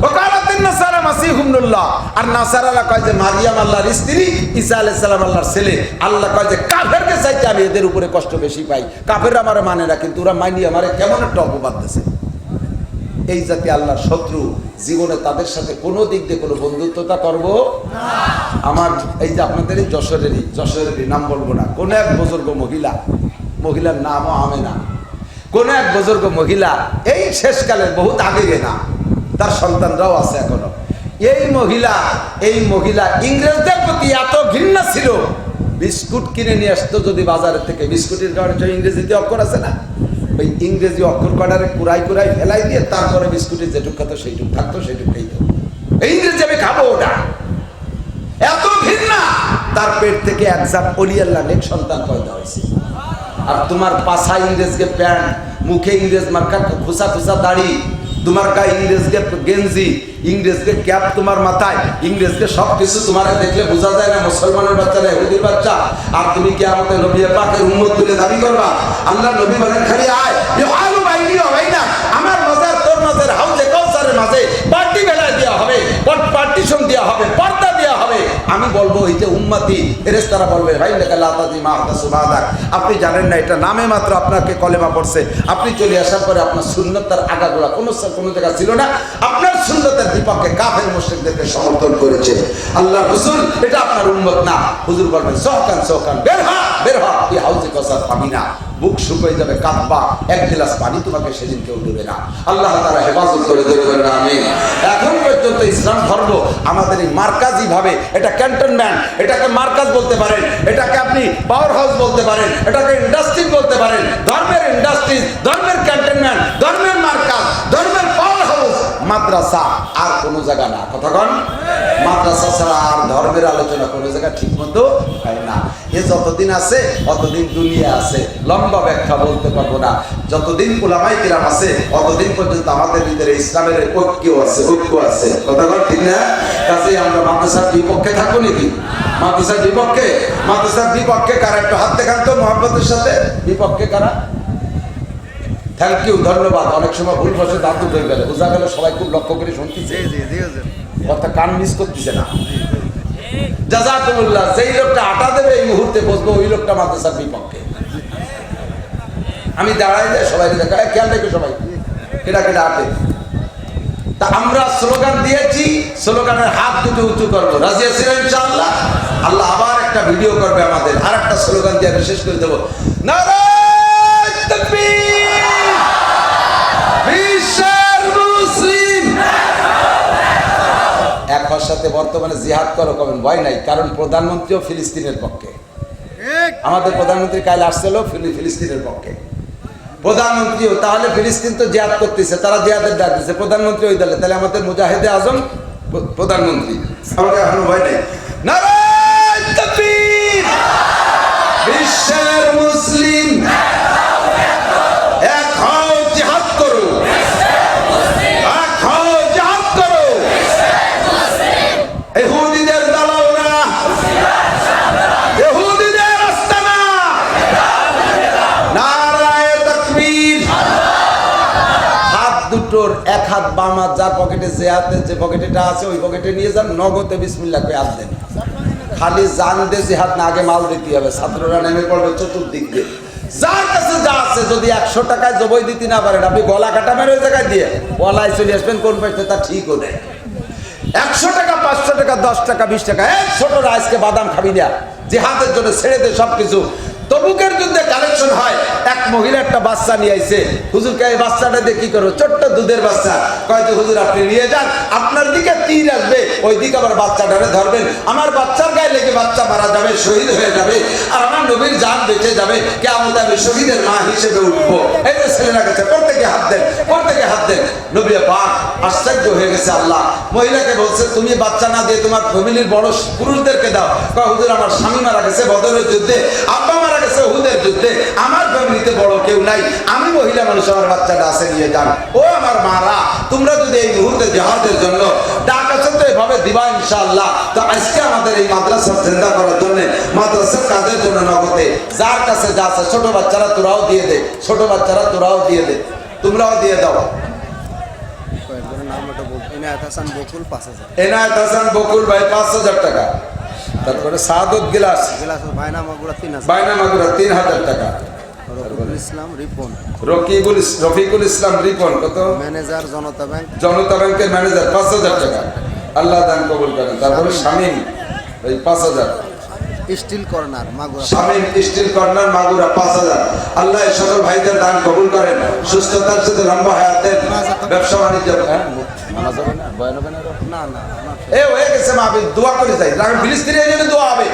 ওকালাতিন নাসারা মাসিহুবনুল্লাহ, আর নাসারারা কয় যে মারিয়াম আল্লাহর স্ত্রী, ঈসা আলাইহিস সালাম আল্লাহর ছেলে। আল্লাহ কয় যে কাফেরকে চাইতে আমি এদের উপরে কষ্ট বেশি পাই। কাফেররা আমারে মানে না, কিন্তু ওরা মাইনি আমারে কেমন একটা অপবাদ দিয়েছে। এই জাতি আল্লাহর শত্রু, জীবনে তাদের সাথে কোনো দিক দিয়ে কোনো বন্ধুত্বতা করব না। আমার এই যে আপনাদের এই যশোরেরই নাম বলবো না, কোন এক বুজুর্গ মহিলার নামও আমেনা, কোন এক বুজুর্গ মহিলা, এই শেষকালের বহুত আগে না, তার সন্তানরাও আছে এখনো। এই মহিলা ইংরেজদের প্রতি এত ঘৃণা ছিল, বিস্কুট কিনে নিয়ে আসতো যদি বাজারের থেকে, বিস্কুটের কারণে ইংরেজিতে অক্ষর আছে না, ওই ইংরেজি অক্ষর কটারে কুড়াই ফেলাই দিয়ে তারপরে বিস্কুটের যেটুক খাতো সেইটুক থাকতো, সেইটুক খাইতো। ইংরেজি আমি খাবো ওটা, এত ঘৃণা। তার পেট থেকে একজাত অলিয়াল্লাহ নেক সন্তান পয়দা হয়েছে। আর তোমার পাছা ইংরেজকে প্যান্ট, মুখে ইংরেজ মার্কা খোসা দাড়ি, তোমার গায়ে ইংরেজকে গেঞ্জি, ইংরেজকে ক্যাপ তোমার মাথায়, ইংরেজকে সবকিছু তোমার দেখলে বোঝা যায় না মুসলমানের বাচ্চা না ইহুদির বাচ্চা। আর তুমি কি আমাদের নবী পাকের উম্মত বলে দাবি করবা? আল্লাহ নবী বলেন খালি আয় ইউআলু বাইনি ওয়া বাইনা, আমার মাঝে তোর মাঝে হাউজে কাউসারের মাঝে পার্টি বেলায় দেওয়া হবে, পার্টিশন দেওয়া হবে, পর্দা দেওয়া হবে। আমি বলবো এই যে উম্মতি, ফেরেশতারা বলবে ভাই লা তাজি মা তাসবাদাক, আপনি জানেন না এটা নামে মাত্র আপনাকে কলেমা পড়ছে, আপনি চলে আসার পরে আপনার সুন্নতের আগাগোড়া কোনো জায়গা ছিল না, আপনার সুন্নতের বিপক্ষে কাফের মুশরিকদেরকে সমর্থন করেছে আল্লাহ রাসূল, এটা আপনার উম্মত না। হুজুর বলবেন সহকান বের হ, এই হাউজে কাউসার পাবি না, বুক শুকিয়ে যাবে, কাঁদবা, এক গ্লাস পানি তোমাকে সেদিন কেউ দেবে না। আল্লাহ তাআলা হেফাজত করে দেবেন, আমিন। এখন পর্যন্ত ইসলাম ধর্ম আমাদের এই মার্কাজি ভাবে, এটা ক্যান্টনমেন্ট, এটাকে মার্কাজ বলতে পারেন, এটাকে আপনি পাওয়ার হাউস বলতে পারেন, এটাকে ইন্ডাস্ট্রি বলতে পারেন, ধর্মের ইন্ডাস্ট্রি, ধর্মের ক্যান্টনমেন্ট, ধর্মের মার্কাজ, ধর্মের পাওয়ার হাউস মাদ্রাসা, আর কোনো জায়গা না। কতক্ষণ মাদ্রাসা ছাড়া আর ধর্মের আলোচনা কোনো জায়গা ঠিক মতো হয় না। এ যতদিন আছে অতদিন দুনিয়া আছে, লম্বা ব্যাখ্যা বলতে পারবো না। যতদিন উলামায়ে কিরাম আছে অতদিন পর্যন্ত আমাদের ভিতরে ইসলামের ঐক্য আছে। কতক্ষণ ঠিক না? কাজেই আমরা মাদ্রাসার বিপক্ষে থাকবো নাকি? মাদ্রাসার বিপক্ষে কারা? একটু হাত দেখান তো মহব্বতের সাথে। বিপক্ষে কারা? থ্যাংক ইউ, ধন্যবাদ। অনেক সময় ভুল বসে দাঁত উঠে গেলে বোঝা গেল সবাই খুব লক্ষ্য করে শুনতেছে, কথা কান মিস করতেছে না। জাযাকুমুল্লাহ। যেই লোকটা আটা দেবে এই মুহূর্তে বসবো, ওই লোকটা মাদ্রাসার বিপক্ষে। আমি দাঁড়াই যাই, সবাই দেখায় খেয়াল রেখে সবাই কেটা আটে। তা আমরা স্লোগান দিয়েছি, স্লোগানের হাত দুটো উঁচু করবো, রাজি আছেন ইনশাআল্লাহ? আল্লাহ আবার একটা ভিডিও করবে আমাদের, আর একটা স্লোগান দিয়ে আমি শেষ করে দেবো, নারায়ে তাকবীর, বিশ্বের মুসলিম। এক হওয়ার সাথে বর্তমানে জিহাদ করো কবেন, ভয় নাই, কারণ প্রধানমন্ত্রীও ফিলিস্তিনের পক্ষে। আমাদের প্রধানমন্ত্রী কাল আসছিল ফিলিস্তিনের পক্ষে, প্রধানমন্ত্রীও। তাহলে ফিলিস্তিন তো জিহাদ করতেছে, তারা জিহাদের ডাক দিচ্ছে, প্রধানমন্ত্রী ওই দলে, তাহলে আমাদের মুজাহিদে আজম প্রধানমন্ত্রী। আমাদের এখনো ভয় নেই। নারায়ে তাকবীর, বিশ্বের মুসলিম এক হও, জিহাদ করো, এক হও, জিহাদ করো। ইহুদিদের দালাল না, ইহুদিদের আস্তানা। নারায়ে তাকবীর। হাত দুটোর এক হাত বাম হাত, যার পকেটে যে হাতে যে পকেটেটা আছে ওই পকেটে নিয়ে যান, নগদে বিসমিল্লাহ করে হাত দেন। খালি জান দিয়ে জিহাদ না, আগে মাল দিতে হবে। ছাত্ররা নেমে পড়বে চতুর্দিক দিয়ে, যার কাছে যা আছে। যদি 100 টাকায় জবই দিতে না পারেন, আপনি গলা কাটা মেরে ওই জায়গায় দিয়ে গলায় চলে আসবেন, কোন পাইতে তা ঠিকও নেই। 100 টাকা, 500 টাকা, 10 টাকা, 20 টাকা, এই ছোটরা আজকে বাদাম খাবি না, জিহাদের জন্য ছেড়ে দে সবকিছু। তবুকের যুদ্ধে কালেকশন হয়, এক মহিলা একটা বাচ্চা নিয়ে আইছে, হুজুরকে এই বাচ্চাটা দিয়ে কি করো? ছোট্ট দুধের বাচ্চা। কয়তো হুজুর আপনি নিয়ে যান, আপনার দিকে তীর আসবে, ওই দিকে আবার বাচ্চাটারে ধরবেন, আমার বাচ্চার গায়ে লেগে বাচ্চা মারা যাবে, শহীদ হয়ে যাবে, আর আমার নবীর জান বেঁচে যাবে, কিয়ামত আমি শহীদের মা হিসেবে উঠবো। এই যে ছেলেরা গেছে, প্রত্যেকে হাত দেন, প্রত্যেকে হাত দেন। নবী পাক আশ্চর্য হয়ে গেছে। আল্লাহ মহিলাকে বলছে, তুমি বাচ্চা না দিয়ে তোমার ফ্যামিলির বড় পুরুষদেরকে দাও। কয় হুজুর আমার স্বামী মারা গেছে বদরের যুদ্ধে, আব্বা মারা গেছে উহুদের যুদ্ধে, আমার ফ্যামিলিতে বড় কেউ নাই, আমি মহিলা মানুষ, আমার বাচ্চাটা আছে, নিয়ে যান। ও আমার মারা, তোমরা যদি এই মুহূর্তে জিহাদের জন্য ডাক আছে তো এভাবে দিবা ইনশাআল্লাহ। তো আজকে আমাদের এই মাদ্রাসা জিন্দা করার জন্য, মাদ্রাসার কাজের জন্য নগদে যার কাছে যা আছে, ছোট বাচ্চারা তোরাও দিয়ে দে, ছোট বাচ্চারা তোরাও দিয়ে দে, তোমরাও দিয়ে দাও। নাম ওটা বল ইনায়াত হাসান বকুল 5000 এনায়েত হাসান বকুল ভাই 5000 টাকা। তারপরে সাদত গিলাস গিলাস ভাইনা মাগুরা 3000 বাইনা মাগুরা 3000 টাকা। রফিকুল ইসলাম রিপন রফিকুল ইসলাম রিপন কত? ম্যানেজার জনতা ব্যাংক জনতা ব্যাংকের ম্যানেজার 5000 টাকা। আল্লাহ দান কবুল করেন। তারপরে শামীম এই 5000। Steel corner Magura Shamim steel corner Magura 5000। আল্লাহ এই সকল ভাইদের দান কবুল করেন, সুস্থতার সাথে লম্বা হায়াতের ব্যবসা বাণিজ্য। হ্যাঁ নামাজ হবে না, বয়ান হবে না। না না এ হয়ে গেছে মাহফিল, দোয়া করে যাই। ফিলিস্তিনের জন্য দোয়া হবে।